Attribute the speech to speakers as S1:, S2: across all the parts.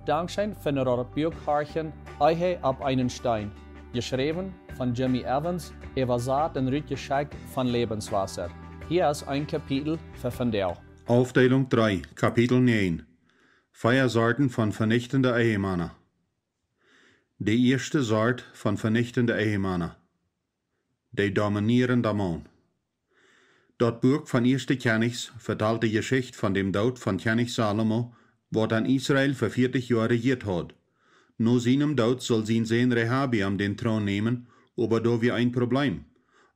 S1: Dankschein von der Bürgharchen Eihe ab einen Stein. Geschrieben von Jimmy Evans, übersat und Rütgeschenk von Lebenswasser. Hier ist ein Kapitel für Vandel.
S2: Aufteilung 3, Kapitel 9. Feiersorten von vernichtender Ehemänner. Die erste Sort von vernichtender Ehemänner. Die dominierende Mann. Das Buch von 1. Königs vertelt die Geschichte von dem Tod von König Salomo, was an Israel für 40 Jahre regiert hat. Nach seinem Tod soll sein Sohn Rehabiam den Thron nehmen, aber da wir ein Problem.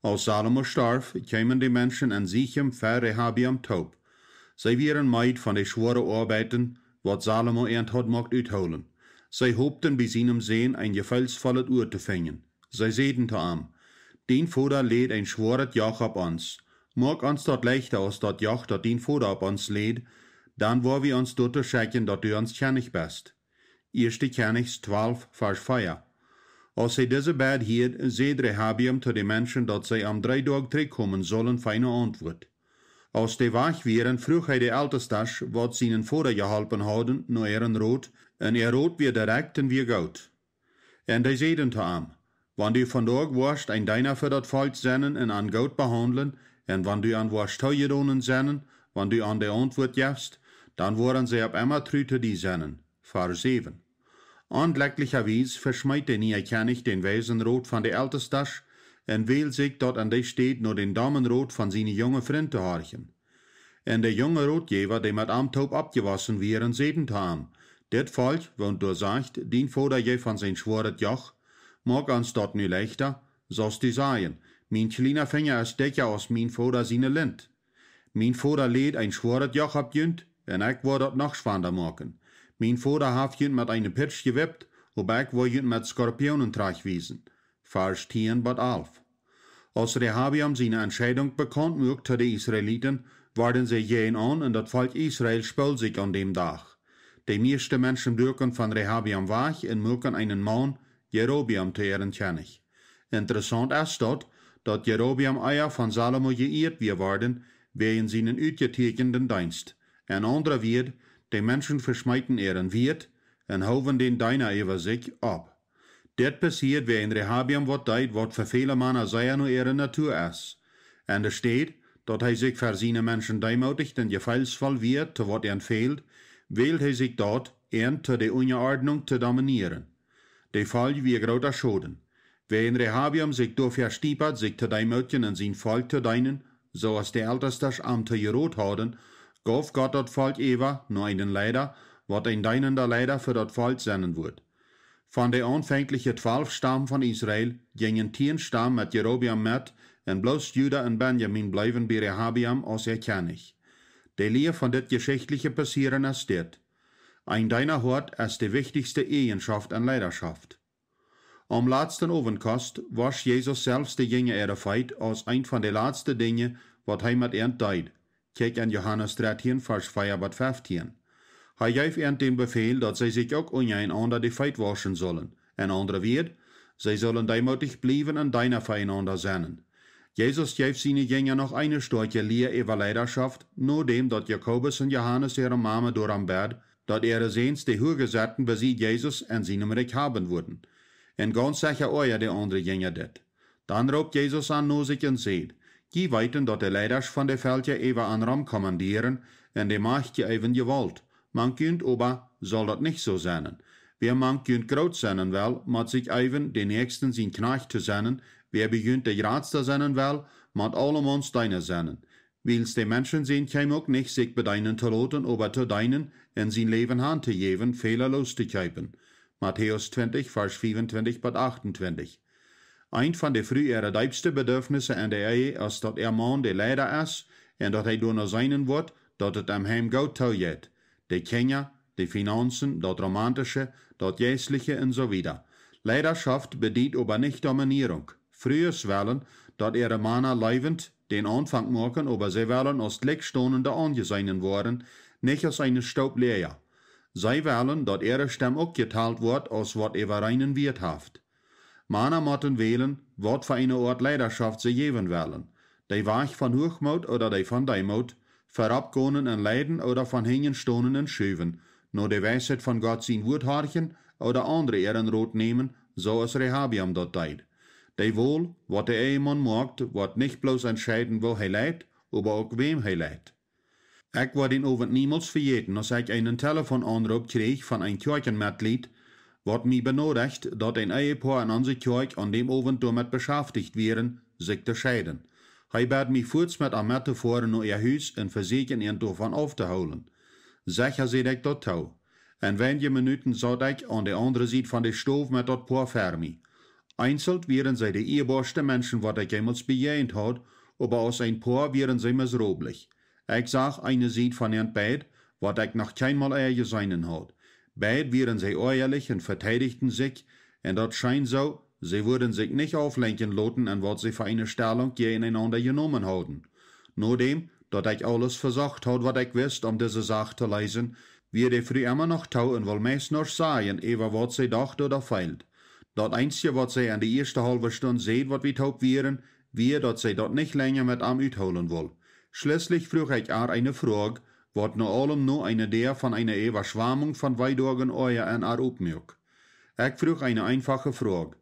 S2: Als Salomo starb, kamen die Menschen an Sichem für Rehabiam taub. Sie waren meid von den schweren Arbeiten, was Salomo ernt hat mocht uitholen. Sie hoopten bei seinem Sohn ein gefühlsvolles Uhr zu finden. Sie sehten zu ihm, den Vater lädt ein schweres Joch ab uns. Mag uns dort leichter aus dat Joch, dat den Vater ab uns lädt, dann wo wir uns dort schicken, dat du uns König bist. 1. Königs 12, Vers 4. Als sie diese Bad hielt, seht Rehabiam zu den Menschen, dat sie am 3 Tage zurückkommen sollen für eine Antwort. Als die wach wären, frug hij de Ältestas, wat seinen Vater geholpen hadden, naar ihren Rot, en Rot weer direkt en weer goud. En die zeiden te hem, wanneer du vandaag warst ein deiner für dat Volk zenden en an Goud behandelen, en wanneer du an warst teugedonen zenden, wanneer du an de Antwort gibst, dann waren sie ab immer trüte die zenden. Vers 7. Unglücklicherweise verschmeit der neue König den Wesenrot von der Ältestas, en will sich dort an der steht nur den Damenrot von seinen jungen Freunden zu horchen. En der junge Rotgeber, der mit am Taub abgewassen wären, sehten ham, det Volk, wont du sagt, den Vater je von sein schworet Joch, mag uns dort nu leichter, so's die sagen, mein kleiner Finger ist dicker aus mein Vater seine Lind. Mein Vater lädt ein schworet Joch abjünt, en ich war dort noch schwander machen. Mein Vater hat jünt mit einem Pitsch gewippt, ob ich war jünt mit Skorpionen tragwiesen. Vers 10 bis 11. Als Rehabiam seine Entscheidung bekannt machte zu den Israeliten, waren sie jähen an und das Volk Israel spült sich an dem Tag. Die meisten Menschen dürken von Rehabiam wach und mögen einen Mann, Jerobiam, zu ihren König. Interessant ist dort, dass Jerobiam Eier von Salomo geehrt worden, wegen seinen uitgetekenden Dienst. Ein anderer wird, die Menschen verschmeiten ihren Wirt und hoven den Deiner über sich ab. Dit passiert, wie in Rehabiam wat deed, wat für viele Männer sehr nur ihre Natur ist. Und es steht, dass er sich für seine Menschen demutigt und gefallsvoll wird, zu wat fehlt, wählt er sich dort, zu der Unordnung zu dominieren. Die Fall wie großer Schaden. Wer in Rehabiam sich dafür stiepert, sich zu demutigen und sein Volk zu dienen, so als die Ältestas am zu gerot haben, gab Gott das Volk Eva, nur einen Leider, wat ein deinender Leider für das Volk senden wird. Von den anfänglichen 12 Stammen von Israel gingen 10 Stammen mit Jerobiam mit, und bloß Juda und Benjamin bleiben bei Rehabiam als ihr König. Die Lehre von dit geschichtliche Passieren ist dit. Ein deiner Hort ist die wichtigste Eigenschaft an Leidenschaft. Am letzten Abendkost war Jesus selbst die Jünger erfreut als ein von den letzten Dingen, was er mit ihnen deed. Kijk in Johannes 13, Vers 4 bis 15. Hij gaf ihnen den Befehl, dass sie sich auch untereinander die Feit waschen sollen. Ein anderer wird, sie sollen demutig bleiben und deiner füreinander sein. Jesus gab seine Jünger noch eine starke Lehre über Leidenschaft, nur dem, dass Jakobus und Johannes ihre Mama durch am Bett, dass ihre Sehns die Hürgesetzten besiegt Jesus in seinem Reich haben würden. Und ganz sicher euer die andere Jünger dit. Dann robt Jesus an nur sich und sagt, die weiten, dass die Leiders von der Völker über an Ram kommandieren, und die Macht eben gewollt. Man könnt aber, soll das nicht so sein. Wer man könnt groß sein will, muss sich even den Nächsten sein Knecht zu sein. Wer beginnt der Gradste sein will, muss allem uns deine sein. Wils die Menschen sehen, käm auch nicht sich bedeinen zu loten, aber zu deinen, in sein Leben Hand zu geben, fehlerlos zu kämpfen. Matthäus 20, Vers 25 bis 28. Ein von den früheren diebsten Bedürfnissen in der Ehe ist, dass Mann der Leider ist, und dass er nur sein wird, dass es am Heim gut taugt. Die Kinder, die Finanzen, das Romantische, das Jässliche und so weiter. Leidenschaft bedient aber nicht Dominierung. Frühes wollen, dass ihre Männer leibend den Anfang machen, aber sie wollen als Gleichstehende angesehen worden, nicht als eine Staubleer. Sie wollen, dass ihre Stimme auch geteilt wird, als was ihre reinen Wert haft. Männer müssen wählen, was für eine Art Leidenschaft sie geben wollen. Die Wach von Hochmut oder die von Demut, verabgehen in Leiden oder von Hingenstonen in Schüven. nur de Weisheit von Gott sein Wort horchen oder andere Ehrenrot nehmen, so als Rehabiam dort deed. De wohl, wat der Ehemann macht, wat nicht bloß entscheiden, wo er leidt, aber auch wem er leidt. Ich war den Abend niemals vergeten, als ich einen Telefonanruf kreeg von ein Kirchenmitglied, wat mich benodigt, dat ein Ehepaar in unserer Kirche an dem Abend damit beschäftigt wären, sich zu scheiden. Er bat mich kurz mit am Mitte fahren nach ihr Haus und versichern ihn davon aufzuholen. Sicher seht ich dort tau. In wenige Minuten saß ich an der anderen Seite von der Stove mit dort Paar Fermi. Einzelt wären sie die ehrbarsten Menschen, wat ich jemals bejahend hat, aber aus ein Paar wären sie miserablich. Ich sag eine Seite von ihren beid, wat ich noch keinmal ehrlich seinen hat. Beid wären sie ehrlich und verteidigten sich, und das scheint so, sie würden sich nicht auflenken lassen, an was sie für eine Stellung gegeneinander genommen haben. Nur dem, dat ich alles versucht hat, wat ich wisst, diese Sache zu lesen, wie die früh immer noch tau und will meist noch sagen, über wat sie dacht oder feilt. Dat Einzige, wat sie an die erste halbe Stunde seht, wat wir taub wären, wie, dat sie dort nicht länger mit am utholen will. Schließlich frug ich eine Frage, wat nur allem nur eine der von einer Überschwemmung von Weidagen euer an opmerk. Ich frug eine einfache Frage.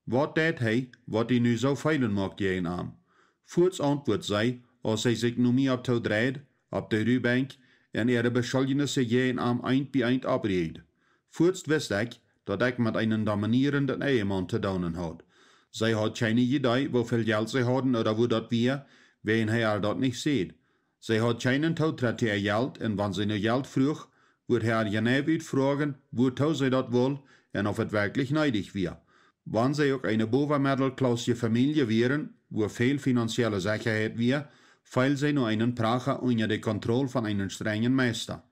S2: Wat deed hij, wat die nu so feilen mag jeden am? Voorts antwoord sei, als hij zich nu meer op touw dreid, op de ruwbank, en ihre beschuldignissen jeden am eind bij eind abreed. Voorts wist ik, dat ik met einen dominierenden Ehemann te doen had. Zij had keine idee, hoeveel geld zij hadden oder wo dat wir, wen hij dat niet ziet. Zij had keinen toetritt zu ihr Geld, en wann sie nur Geld vroeg, wordt hij genau uitvragen, wozu zij dat wil, en of het wirklich neidig wäre. Wann sie auch eine bovenmittelklasse Familie wären, wo viel finanzielle Sicherheit wäre, weil sie nur einen Pracher unter der Kontrolle von einem strengen Meister.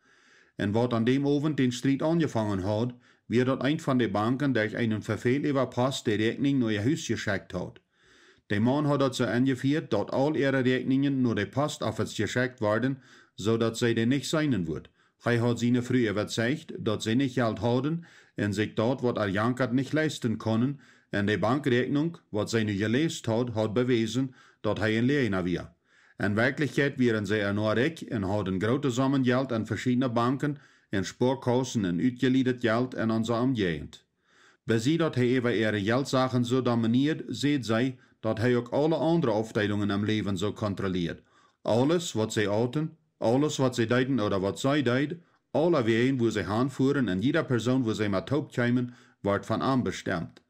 S2: Und was an dem Abend den Streit angefangen hat, wird dort ein von den Banken durch einen Verfehl überpasst, die Rechnung nur ihr Haus geschickt hat. Der Mann hat dazu angeführt, dass all ihre Rechnungen nur der Postoffice geschickt werden, so dass sie den nicht sein wird. Er hat seine Frau überzeugt, dass sie nicht Geld haben und sich dort, was Jankert nicht leisten können, und die Bankrechnung, was sie nu gelesen hat bewiesen, dass er ein Lehner war. In Wirklichkeit wären sie nur reich und hatten große Summen Geld an verschiedenen Banken, in Sparkassen und utgeliehen Geld in unserer Umgegend. Wenn sie dat er über ihre Geldsachen so dominiert, seht sie, dass er auch alle anderen Aufteilungen im Leben so kontrolliert. Alles, was sie aten, alles, was sie deuten oder was sie deuten, alle Wegen, wo sie anfuhren und jeder Person, wo sie mit taub kämen, wird von ihm bestimmt.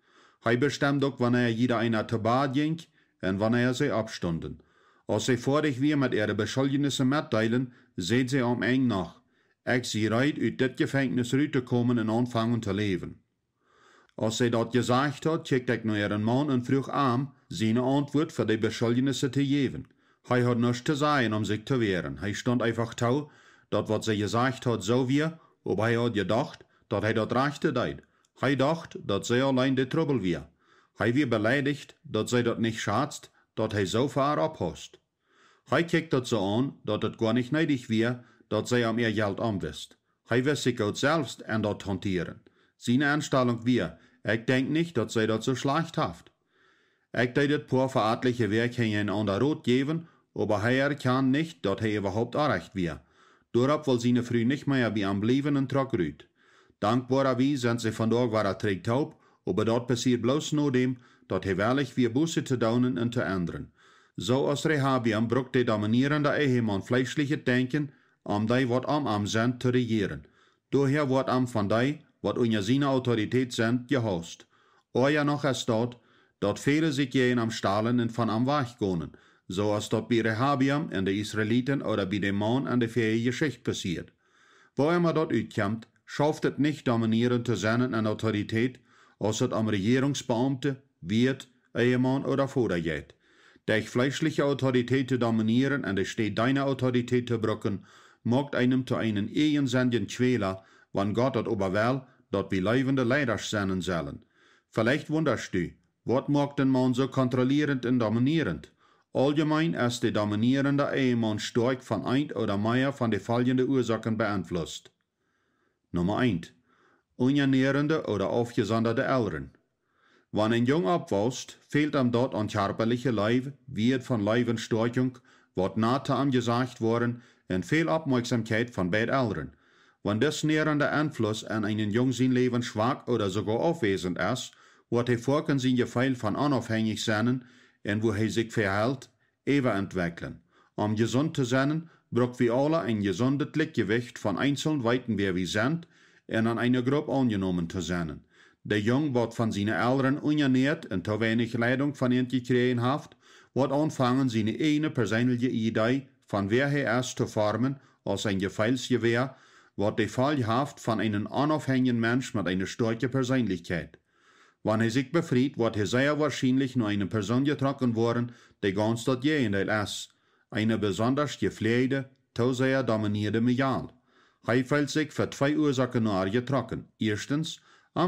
S2: Er bestimmt auch, wann jeder einer zu Bad ging und wann sie abstunden. Als sie fertig wir mit ihren Beschuldignissen mitteilen, seht sie am eng nach. Ich sie reit, aus das Gefängnis rauszukommen und anfangen zu leben. Als sie das gesagt hat, checkte ich nach ihren Mann und frug ihm, seine Antwort für die Beschuldignisse zu geben. Er hat nichts zu sagen, sich zu wehren. Er stand einfach tau, dat was sie gesagt hat, so wir, aber er hat gedacht, dat er das Rechte deed. Er dacht, dat sie allein de Trouble wir. Er war beleidigt, dat sie dat nicht schatzt, dat er so far abhast. Er kijkt dat so an, dat het gar nicht neidig wir, dat sie am ihr Geld anwisst. Er wist sich auch selbst an dat hantieren. Seine Einstellung wir, ich denk nicht, dat sie dat so schlecht haft. Ich deed het paar verartliche Werkingen an der Rot geben, aber er kann nicht, dat er überhaupt recht wir. Dorop will seine Frau nicht mehr bei ihm bleiben und trok rüt. Dankbarerweise sind sie vandaag war trägt taub, aber dort passiert bloß nur dem, dat er wirklich wie Busse zu daunen und zu ändern. So als Rehabiam brucht der dominierende Ehemann fleischliche Denken, die wat am sind, zu regieren. Daher wird von die, wat unter seine Autorität sind, gehaust. Euer noch ist dort, dat viele sich gehen am Stahlen und von am Weg gehen, so als dat bei Rehabiam und den Israeliten oder bei dem Mann an der fähige Geschichte passiert. Wo immer dort utkommt, schafft es nicht dominierend zu sein an Autorität, als es am Regierungsbeamte, Wirt, Ehemann oder Vater geht. Durch fleischliche Autorität zu dominieren und es steht deine Autorität zu brücken, macht einem zu einem ehensendigen Quäler, wann Gott hat aber will, dat wir leibende Leider sein sollen. Vielleicht wunderst du, was macht den Mann so kontrollierend und dominierend? Allgemein ist der dominierende Ehemann stark von ein oder mehr von den folgenden Ursachen beeinflusst. Nummer 1. Ungenährende oder aufgesonderte Eltern. Wenn ein Jung abwächst, fehlt ihm dort an körperliche Leib, wird von Leibensstärkung, wird nahe angesagt worden und viel Aufmerksamkeit von beiden Eltern. Wenn das nährende Einfluss an einen Jungen sein Leben schwach oder sogar aufwesend ist, wird er vorken sein Gefühl von unabhängig sein und wo er sich verhält, eben entwickeln. Um gesund zu sein, braucht wir alle ein gesundes Gleichgewicht von einzelnen Weiten, wer wir sind, und an einer Gruppe angenommen zu sein. Der Junge wird von seinen Eltern ungenährt und zu wenig Leitung von ihnen gekriegt hat, wird anfangen, seine eigene persönliche Idee von wer er ist zu formen, als ein Gefühlsgewehr, wird der Fall haft von einem unabhängigen Mensch mit einer starken Persönlichkeit. Wenn er sich befreit, wird er sehr wahrscheinlich nur eine Person getroffen worden, die ganz das Gegenteil ist. Eine besonders gepflegte, zu sehr dominierte Medial. Er fühlt sich für zwei Ursachen nur getroffen. Erstens,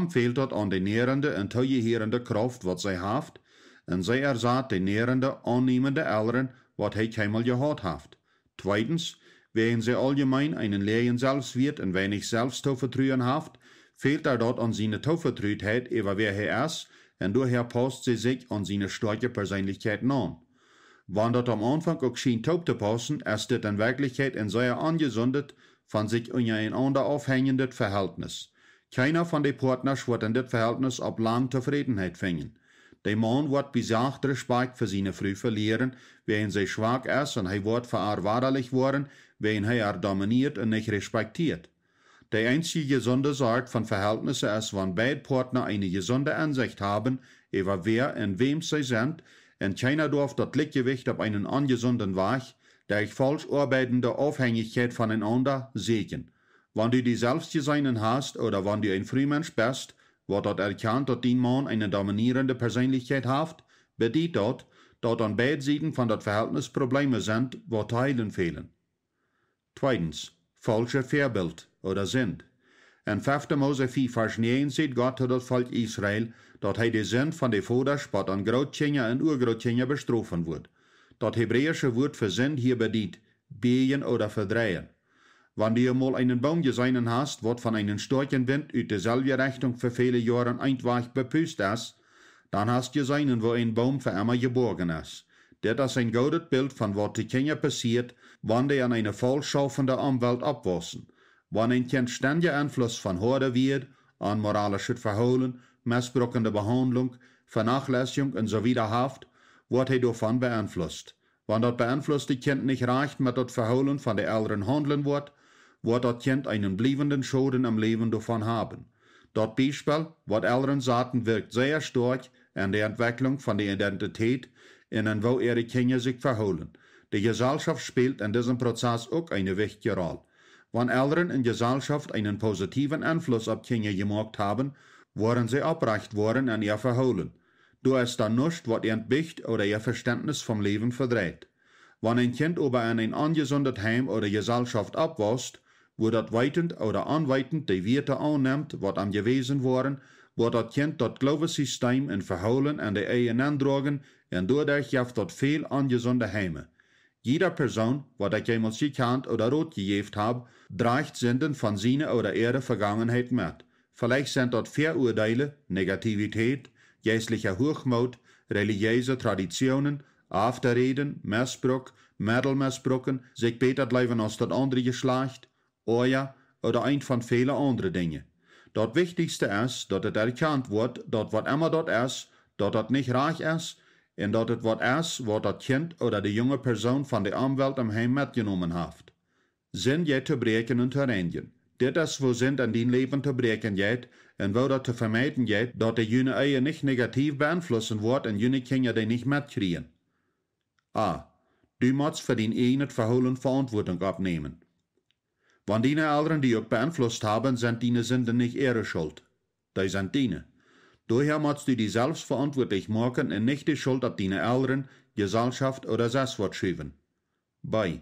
S2: fehlt dort an die nährende und zugeheerende Kraft, was sie haft, und sie ersat die nährende, annehmende Eltern, was er keinmal gehad haft. Zweitens, während sie allgemein einen leeren Selbstwert und wenig Selbstvertrauen haft, fehlt dort an seine Vertrautheit über wer er ist, und daher passt sie sich an seine starke Persönlichkeit an. Wenn dort am Anfang auch schien taub zu passen, ist das in Wirklichkeit ein sehr angesundet, von sich untereinander aufhängendes Verhältnis. Keiner von den Partners wird in das Verhältnis auf lange Zufriedenheit finden. Der Mann wird besagt Respekt für seine Frau verlieren, wenn sie schwach ist, und er wird verarbeiterlich worden, wenn er dominiert und nicht respektiert. Die einzige gesunde Art von Verhältnissen ist, wenn beide Partner eine gesunde Ansicht haben, über wer und wem sie sind, und keiner darf das Gleichgewicht auf einen ungesunden Weg, der falsch arbeitende Abhängigkeit voneinander sägen. Wenn du die Selbstgeseinen hast oder wenn du ein Frühmensch bist, wird dort erkannt, dass dein Mann eine dominierende Persönlichkeit hat, bedeutet dort, dass an beiden Seiten von das Verhältnis Probleme sind, wo Teilen fehlen. Zweitens, falsche Vorbild oder Sünd. In 5. Mose 4, Vers 9 sieht Gott zu das Volk Israel, dass er die Sünd von der Vaterspott an Großkinder und Urgroßkinder bestrafen wird. Das hebräische Wort für Sünd hier bedeutet behen oder verdrehen. Wenn du mal einen Baum gesehen hast, wird von einem starken Wind aus derselben Richtung für viele Jahre einfach bepüst ist, dann hast du gesehen, wo ein Baum für immer geborgen ist. Das ist ein gutes Bild von was die Kinder passiert, wenn die an eine vollschaffende Umwelt abwachsen. Wenn ein Kind ständiger Einfluss von Horde wird, an moralisches Verholen, missbrauchende Behandlung, Vernachlässigung und so weiter haft, wird er davon beeinflusst. Wenn das beeinflusste Kind nicht reicht mit das Verholen von der Eltern handeln wird das Kind einen bleibenden Schaden am Leben davon haben. Das Beispiel, was Eltern sagten, wirkt sehr stark an der Entwicklung von der Identität, in wo ihre Kinder sich verholen. Die Gesellschaft spielt in diesem Prozess auch eine wichtige Rolle. Wenn Eltern in Gesellschaft einen positiven Einfluss auf Kinder gemacht haben, waren sie abrecht worden an ihr Verholen. Du ist dann nichts, was ihr entbicht oder ihr Verständnis vom Leben verdreht. Wenn ein Kind aber an ein ungesundes Heim oder Gesellschaft abwässt, wo das weitend oder anweitend die Werte annimmt, was am gewesen waren, wo das Kind das Glaubenssystem in Verholen an der Ehe andragen und dadurch jaft das viel ungesunde Heime. Jeder Person, was ich jemals gekannt oder rot gegeben habe, trägt Sünden von seiner oder ihrer Vergangenheit mit. Vielleicht sind dort Vorurteile, Negativität, geistlicher Hochmut, religiöse Traditionen, Afterreden, Missbrauch, Mittelmissbrauchen, sich beter leben als das andere Geschlecht, oder ein von vielen anderen Dingen. Das Wichtigste ist, dass es erkannt wird, dass was immer dort ist, dass das nicht reich ist, und dass es was ist, was das Kind oder die junge Person von der Umwelt am Heim mitgenommen hat. Sind je zu breken und zu reinigen. Das ist, wo sind an dein Leben zu breken geht, und wo das zu vermeiden geht, dass die junge Ehe nicht negativ beeinflussen wird und junge Kinder die nicht mitkriegen. A. Du musst für dein eigenes Verholen Verantwortung abnehmen. Wenn deine Eltern die auch beeinflusst haben, sind deine Sünden nicht ihre Schuld. Die sind deine. Daher musst du die selbst verantwortlich machen und nicht die Schuld auf deine Eltern, Gesellschaft oder Selbstwort schieben. B.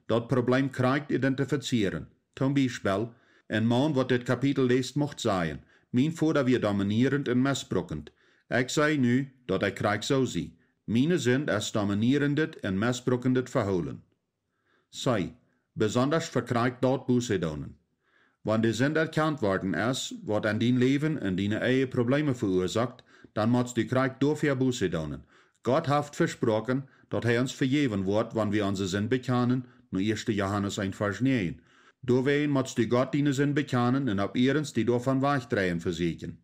S2: Das Problem korrekt identifizieren. Zum Beispiel, ein Mann, was das Kapitel liest, mocht sein, mein Vater wird dominierend und missbrauchend. Ich sei nu, dass ich krieg so sie. Meine sind als dominierendet und missbrauchendet Verholen. C. Besonders verkriegt dort Buße tun. Wenn die Sünde erkannt worden ist, was an dein Leben und deine Ehe Probleme verursacht, dann musst du krieg dafür Buße tun. Gott hat versprochen, dass er uns vergeben wird, wenn wir unsere Sünde bekennen, nur 1. Johannes 1, Vers 9. Doorwegen moest du Gott dienen Sinn bekennen en op eerens die daarvan wegdrehen verzekeren.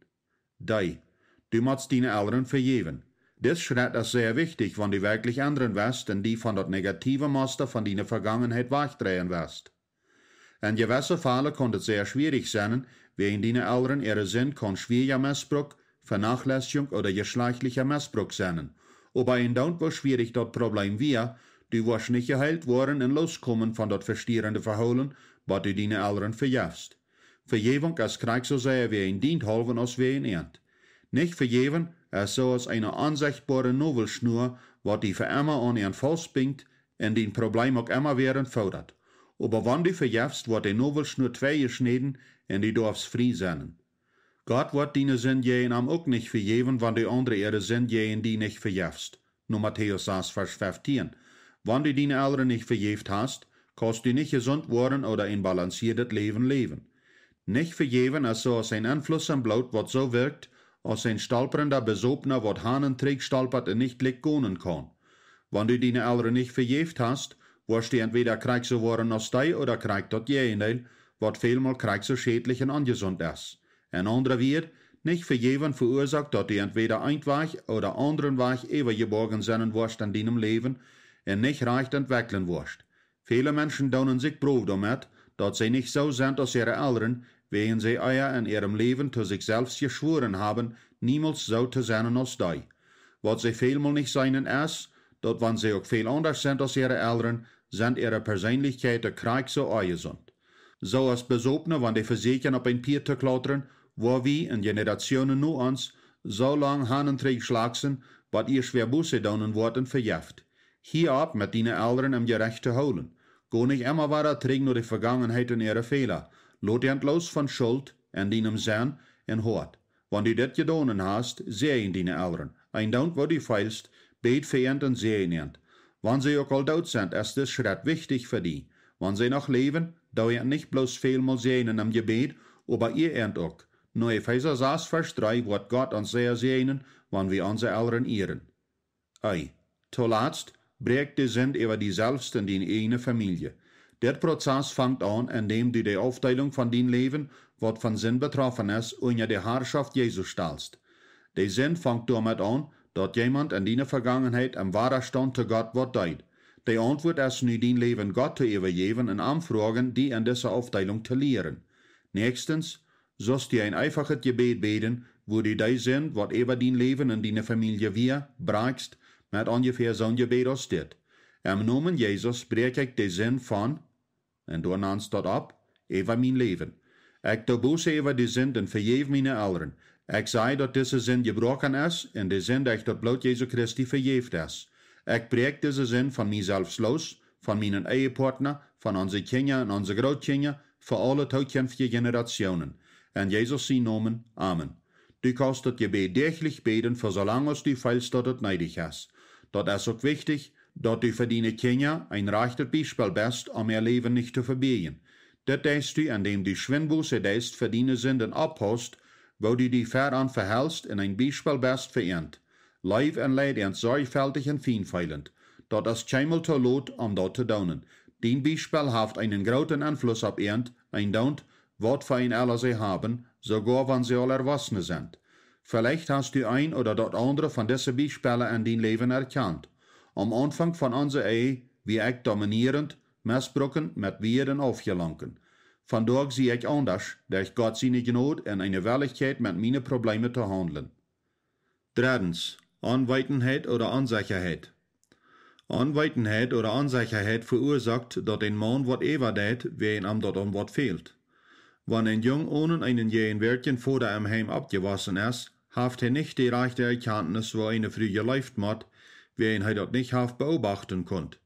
S2: Du moest deine Eltern vergeven. Dit Schritt ist sehr wichtig, wenn du wirklich anderen wirst und die von dat negative Muster von deiner Vergangenheit wegdrehen wirst. In gewissen Fällen kann es sehr schwierig sein, wenn deine Eltern ihre Sinn kann schwieriger Missbrauch, Vernachlässigung oder geschlechtlicher Missbrauch sein. Aber in Daunt wo schwierig das Problem wäre, du wirst nicht geheilt worden und loskommen von dat verstierende Verholen, was du deine Eltern verjefst. Vergebung ist Krieg so sehr wie ein dient halven als wie ein Ernt. Nicht vergeben ist so als eine unsichtbare Nobelschnur, was die für immer an ihren Fuß bindt und den Problem auch immer während fordert. Aber wenn du verjefst, wird die Nobelschnur zwei geschnitten und du darfst frei sein. Gott wird deine Sünden auch nicht vergeben, wenn du andere ihre Sünden die nicht verjefst. Nur Matthäus 6, Vers 15. Wenn du deine Eltern nicht verjeft hast, kannst du nicht gesund werden oder ein balanciertes Leben leben. Nicht vergeben ist so als ein Einfluss am Blut, was so wirkt, als ein stolpernder Besobner, was Hahnenträg stolpert und nicht leicht gehen kann. Wenn du deine Eltern nicht verjeft hast, wirst du entweder krank so worden als die oder krank das Gegenteil, was vielmal krank so schädlich und ungesund ist. Ein anderer wird, nicht vergeben verursacht, dass du entweder ein Weg oder anderen Weg übergeborgen sein wirst in deinem Leben und nicht recht entwickeln wirst. Viele Menschen tun sich Brot damit, dass sie nicht so sind als ihre Eltern, wegen sie euer in ihrem Leben zu sich selbst geschworen haben, niemals so zu sein als die. Was sie vielmal nicht sein ist, dass wenn sie auch viel anders sind als ihre Eltern, sind ihre Persönlichkeiten krank so ungesund. So als Besobner, wenn die versichern auf ein Pier zu klettern, wo wir in Generationen nur uns so lang Hahnenträg schlagsen, was ihr schwer Buße daunen worden verjeft. Hier ab mit deinen Eltern im Gerecht zu holen. Go nicht immer weiter trägen nur die Vergangenheit und ihre Fehler. Lot ihr los von Schuld in deinem Sinn und Hort. Wenn du das getan hast, sehen deine Eltern. Ein Daunt, wo du feilst, bet verehrt und sehen ihnt. Wenn sie auch all tot sind, ist das Schritt wichtig für die. Wenn sie noch leben, da ihr nicht bloß vielmal sehen am Gebet, aber ihr ernt auch. Nur Epheser 6, Vers 3 wird Gott uns sehr sehnen, wenn wir unsere Eltern ehren. Zuletzt brägt die Sinn über die selbst in die eigene Familie. Der Prozess fängt an, indem du die Aufteilung von dein Leben, was von Sinn betroffen ist, unter die Herrschaft Jesus stellst. Der Sinn fängt damit an, dass jemand in deiner Vergangenheit im Widerstand zu Gott wird deut. Die Antwort ist nu dein Leben Gott zu übergeben und anfragen, die in dieser Aufteilung zu lehren. Nächstens, sollst du ein einfaches Gebet beten, wo du die Sinn, was über dein Leben und deine Familie wir, brauchst, mit ungefähr so ein Gebet aus dit. Im Namen Jesus breek ich den Sinn von, und du nennst das ab, über mein Leben. Ich tu Buße über die Sinn und vergebe meine Eltern. Ich sage, dass diese Sinn gebrochen ist, und die Sinn durch das Blut Jesu Christi vergeben ist. Ich breek diese Sinn von mir selbst los, von meinen Ehepartner, von unseren Kindern und unseren Großkindern, für alle zukünftige Generationen. In Jesus sein Namen, Amen. Du kannst das Gebet täglich beten, für so lange du feilst, dass es nötig ist. Das ist auch wichtig, dass du für deine Kinder ein rechtes Beispiel bist, um ihr Leben nicht zu verbiegen. Das tust du, indem du Schwindbuße tust für deine Sünden abhast, wo du die voran verhältst und ein Beispiel bist für ihn. Leib und Leid und sorgfältig und feinfeilend. Das ist keinmal zu lot, um das zu tun. Dein Beispiel hat einen großen Einfluss auf ihn, ein Daunt, was für ihn alle sie haben, sogar wenn sie alle Erwachsene sind. Vielleicht hast du ein oder das andere von diesen Beispielen in dein Leben erkannt. Am Anfang von unserer Ehe, wie ich dominierend, missbrauchend mit Werden aufgelangen. Vandaag sehe ich anders, durch Gott seine Gnade in eine Willigkeit mit meinen Problemen zu handeln. Drittens, Unwissendheit oder Unsicherheit. Unwissendheit oder Unsicherheit verursacht, dass ein Mann was tät, wenn ihm dort an was fehlt. Wenn ein Jung ohne einen jähen Wertchen vor im Heim abgewaschen ist, haft er nicht die rechte Erkenntnis, wo eine früh gelebt hat, wen er dort nicht haft beobachten konnte.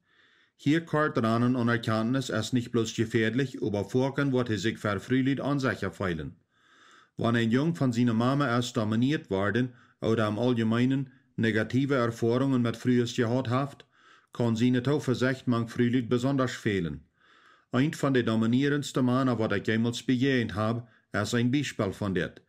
S2: Hier kort Rannen und Erkenntnis ist nicht bloß gefährlich, aber vorken wird er sich verfrühlich unsicher feilen. Wenn ein Jung von seiner Mama erst dominiert worden oder im Allgemeinen negative Erfahrungen mit frühes gehabt hat, kann seine Zuversicht manch frühlich besonders fehlen. Ein von den dominierendsten Männern, was ich jemals begegnet habe, ist ein Beispiel von dit.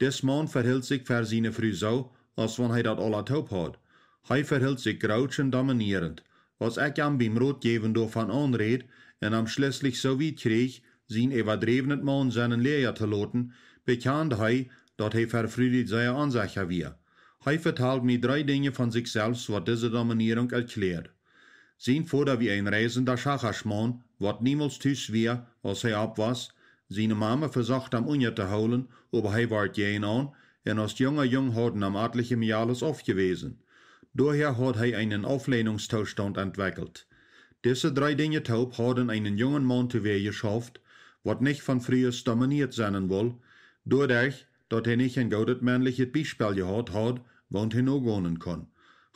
S2: Dis Mann verhält sich für seine Frau so, als wenn er das alle taub hat. Er verhält sich grouch und dominierend. Als ich ihm beim Rot geben davon anred und am schließlich so weit krieg, zijn overdreven man seinen Leer te laten, bekende hij dat hij verfrüdigt zijn aanzegger weer. Hij vertelt mij 3 dingen van zichzelf, wat deze dominierung erklärt. Zijn vader wie een reizender Schachersman, wat niemals thuis weer, als hij op was. Zijn mama verzocht hem unje te houden, aber hij werd geen aan, en als jong hadden hem etliche Jahres afgewezen. Daher had hij einen Auflehnungstoestand entwickelt. Diese 3 dingen taub hadden einen jungen Mann teweeg geschafft, wat nicht von früher dominiert sein will, doordat dat hij nicht een gouden männliches Beispiel gehad had, want hij nog wonen kon.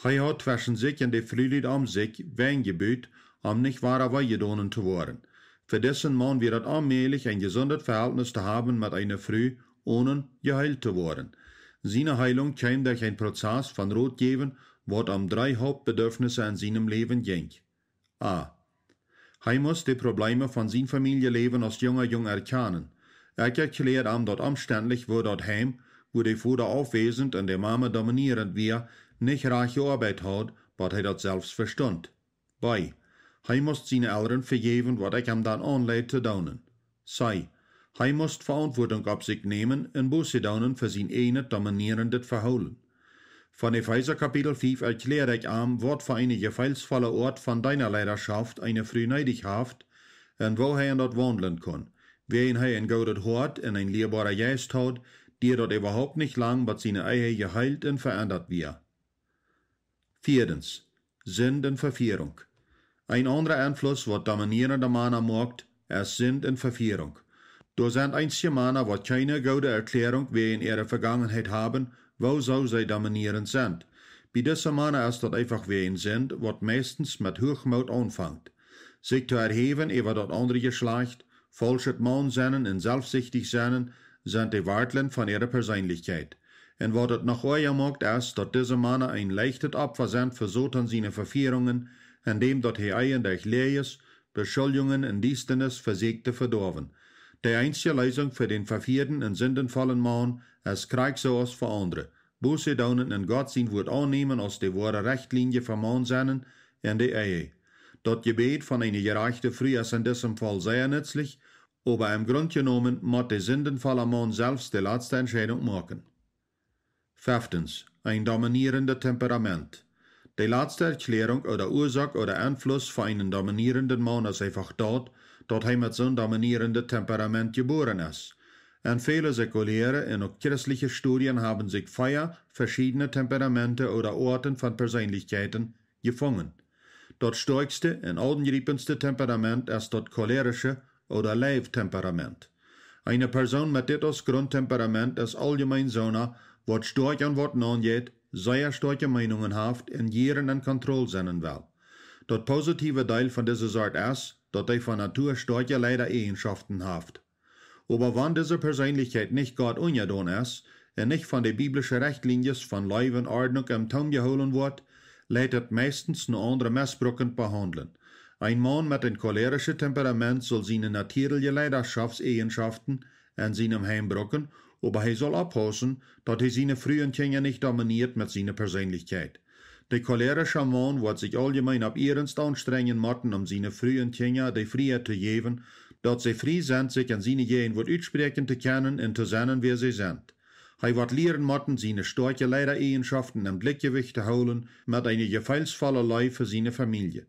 S2: Hij had zwischen sich en de Frühlied am sich weingebuut, om nicht wahrer weggedaan te worden. Für diesen Mann wird es allmählich ein gesundes Verhältnis zu haben mit einer Frau, ohne geheilt zu worden. Seine Heilung kam durch einen Prozess von Ratgeben, was um 3 Hauptbedürfnisse in seinem Leben ging. A. Hij muss die Probleme von seinem Familienleben als jung erkennen. Erklärt ihm dat omständlich, wo dat Heim, wo der Vater aufwesend und der Mama dominierend war, nicht reiche Arbeit hat, was hij dat selbst verstund. B. Hij moest seine Eltern vergeven wat ik hem dan aanleid te doen. C. Hij moest Verantwortung op zich nemen en Buße doen voor zijn ene dominierende verholen. Von Epheser Kapitel 5 erklärt ich am, wat für eine gefühlsvolle Ort von deiner Leidenschaft eine Früh neidig haft, und wo hij in dat wandelen kon. Wen hij een gouden Hort en een leerbare Geist hat, die dat überhaupt nicht lang, but seine eigen geheilt en verändert wir. 4. Sünd en Verführung. Ein anderer Einfluss, was dominierende Männer macht, ist Sünd und Verführung. Da sind einzige Männer, die keine gute Erklärung wegen ihrer Vergangenheit haben, wo so sie dominierend sind. Bei diesen Männern ist das einfach wegen Sünd, was meistens mit Hochmut anfängt. Sich zu erheben über das andere Geschlecht, falsches Mann sein und selbstsüchtig sein, sind die Warteln von ihrer Persönlichkeit. Und was es noch euer macht, ist, dass diese Männer ein leichtes Opfer sind für Satan seine Verführungen, indem dat hij eigentlich Lees, Beschuldigungen und Dienstenis versägte verdorven. Die einzige Lösung für den vervierten und sündenvollen Mann ist Krieg zoals für andere. Buße daunen und Gott sein Wort annehmen als die wahre Rechtlinie für Mann sein in die Ehe. Das Gebet von einer gerechten Frau ist in diesem Fall sehr nützlich, aber im Grunde genommen muss der sündenvolle Mann selbst die letzte Entscheidung machen. 5. Ein dominierendes Temperament. Die letzte Erklärung oder Ursache oder Einfluss für einen dominierenden Mann ist einfach dort, dass er mit so einem dominierenden Temperament geboren ist. Und viele säkuläre und auch christliche Studien haben sich 4 verschiedene Temperamente oder Arten von Persönlichkeiten gefunden. Das stärkste und augenriebendste Temperament ist das cholerische oder Leibtemperament. Eine Person mit diesem Grundtemperament ist allgemein so eine, was stark an was angeht, sehr starke Meinungen hat und jeden in Kontrolle sein will. Das positive Teil von dieser Sorte ist, dass er von Natur starke Leidereigenschaften hat. Aber wenn diese Persönlichkeit nicht Gott ungedaan ist und nicht von den biblischen Richtlinien von Leib und Ordnung im Taum geholen wird, leitet meistens nur andere missbrauchend behandeln. Ein Mann mit einem cholerischen Temperament soll seine natürlichen Leidenschaftseigenschaften in seinem Heim brauchen, aber er soll aufpassen, dass er seine frühen Kinder nicht dominiert mit seiner Persönlichkeit. Der cholerische Mann wird sich allgemein ab ernst anstrengen müssen, um seine frühen Kinder die Freiheit zu geben, dass sie frei sind, sich an seine Gegend aussprechen zu können und zu sein, wie sie sind. Er wird lernen müssen, seine starken Leidereigenschaften im Gleichgewicht zu holen, mit einer gefühlsvollen Leben für seine Familie.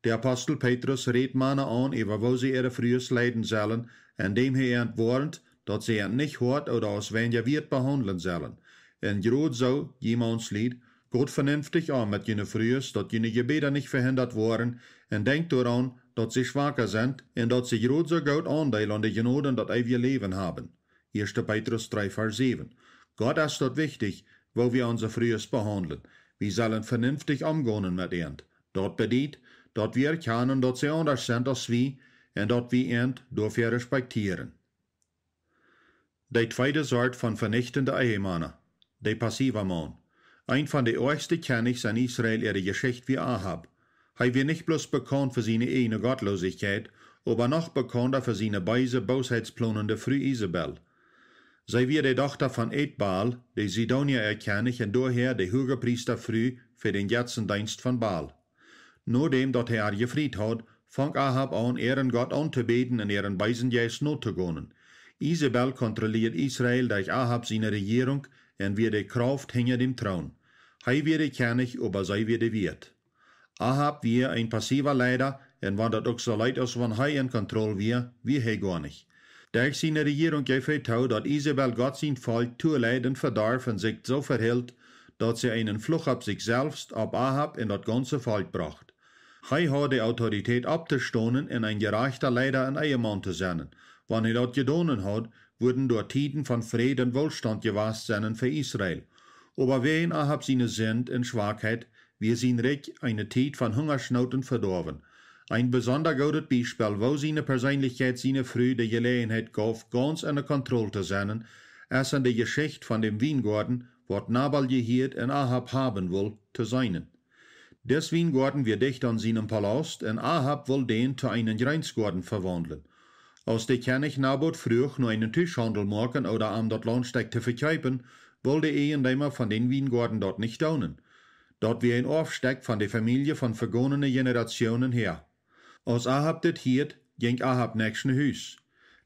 S2: Der Apostel Petrus rät Männer an, über wo sie ihre frühes leiden sollen, indem er entwarnt, dass sie ihn nicht hart oder als weniger wird behandeln sollen. Und gerade so, jemands Lied, Gott vernünftig an mit jene frühes, dass jene Gebete nicht verhindert worden, und denkt daran, dass sie schwacher sind, und dass sie gerade so gut Anteil an die Genoden, das ewige Leben haben. 1. Petrus 3, Vers 7. Gott ist dort wichtig, wo wir unser frühes behandeln. Wir sollen vernünftig umgehen mit ihnen. Dort bedient, dass wir erkennen, dass sie anders sind als wir, und dass wir ihn dafür respektieren. Die zweite Sorte von vernichtenden Ehemänner, die passive Mann. Ein von den ersten Königs in Israel ihre Geschichte wie Ahab. Er wird nicht bloß bekannt für seine eigene Gottlosigkeit, aber noch bekannter für seine beise bosheitsplanende Frau Isabel. Sie wird die Tochter von Edbaal, die Sidonier König und daher die Hohepriester früh für den Götzendienst von Baal. Nachdem dass er gefried hat, fang Ahab an, ihren Gott anzubeten und ihren Beisengeist not zu gehen. Isabel kontrolliert Israel durch Ahab seine Regierung und wird die Kraft hinter dem Thron. Hij wird König, aber sei wird wird. Ahab wird ein passiver Leiter, und wenn das auch so leid ist, wenn hij in Kontrolle wird hij gar nicht. Durch seine Regierung geeft hij toe, dass Isabel Gott sein Volk toeleiden verdarf und sich so verhält, dass sie einen Fluch ab sich selbst, ab Ahab und das ganze Volk bracht. Hij hat die Autorität abzustoßen und ein gerechter Leiter und Ehemann zu sein. Wenn er das getan hat, wurden dort Tiden von Frieden und Wohlstand gewahrt sein für Israel. Aber wen Ahab seine Sünd und Schwachheit, wir sein Reich eine Zeit von Hungersnoten verdorben. Ein besonders gutes Beispiel, wo seine Persönlichkeit seine Früh die Gelegenheit gab, ganz unter Kontrolle zu sein, als in der Geschichte von dem Weingarten, was Nabal gehört und Ahab haben will, zu sein. Des Weingarten wird dicht an seinem Palast, und Ahab will den zu einem Grenzgarten verwandeln. Als der König Nabot früh nur einen Tischhandel machen oder am dort Landsteig zu verkaufen, wollte Ehendämer von den Weingarten dort nicht tun. Dort wie ein Aufsteck von der Familie von vergangenen Generationen her. Als Ahab das hielt, ging Ahab nächsten Haus.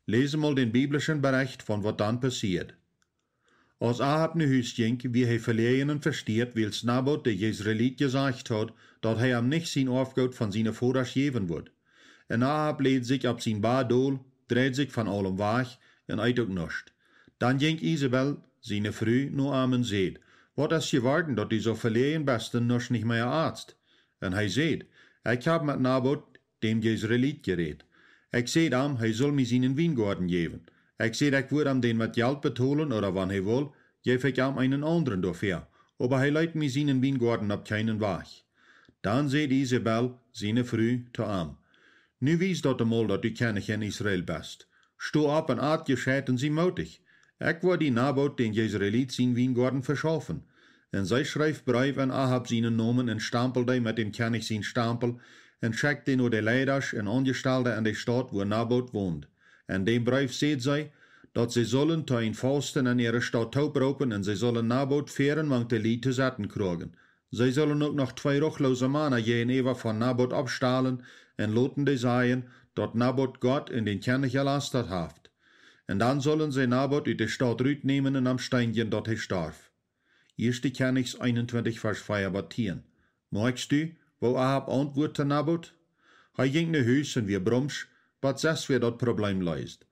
S2: Lese mal den biblischen Bericht von was dann passiert. Als Ahab nach Haus ging, wie er verlegen und versteht, weil Nabot der Jezreelit gesagt hat, dass er ihm nicht sein Aufgabe von seinen Vaters geben wird. Und Ahab lädt sich ab sein Badol, dreht sich von allem weg und eit auch nicht. Dann ging Isabel, seine Frau, nur am und seht, was ist geworden, dass die so verlegen besten noch nicht mehr Arzt? Und er seht, ich hab mit Nabot, dem Jezreelit, geredet. Ich seht ihm, er soll mir seinen Weingarten geben. Ich seht, ich würde ihm den mit Geld betonen, oder wann er will, gebe ich ihm einen anderen dafür. Aber er leitet mir seinen Weingarten ab keinen Weg. Dann seht Isabel, seine Frau, zu ihm. Nu wies dat einmal, dat du König in Israel bist. Sto ab en aat gescheit en sie mutig. Ik wou die Nabot den Jezreelit zijn Weingarten verschaffen. En zij schrijft brief aan Ahab zijn Namen en stampelde met dem König zijn Stempel en schickte nur de Leiders en Angestellte an die Stadt, wo Nabot wohnt. En dem brief seht zij, dat ze zullen te een Fasten in ihre Stadt taupropen en ze zullen Nabot feren, want de Lied te zetten krijgen. Zij zullen ook nog 2 ruchlose Männer gegenüber von Nabot abstahlen en loten de sagen, dat Nabot Gott in den König gelastet haft. En dan zullen sie Nabot uit de Stadt uitnemen en am Steinchen dat hij starf. 1. Königs 21, Vers 4 bis 10. Merkst du, wo Ahab antwortete Nabot? Hij ging naar huis en weer bromsch, wat zes weer dat Problem leist.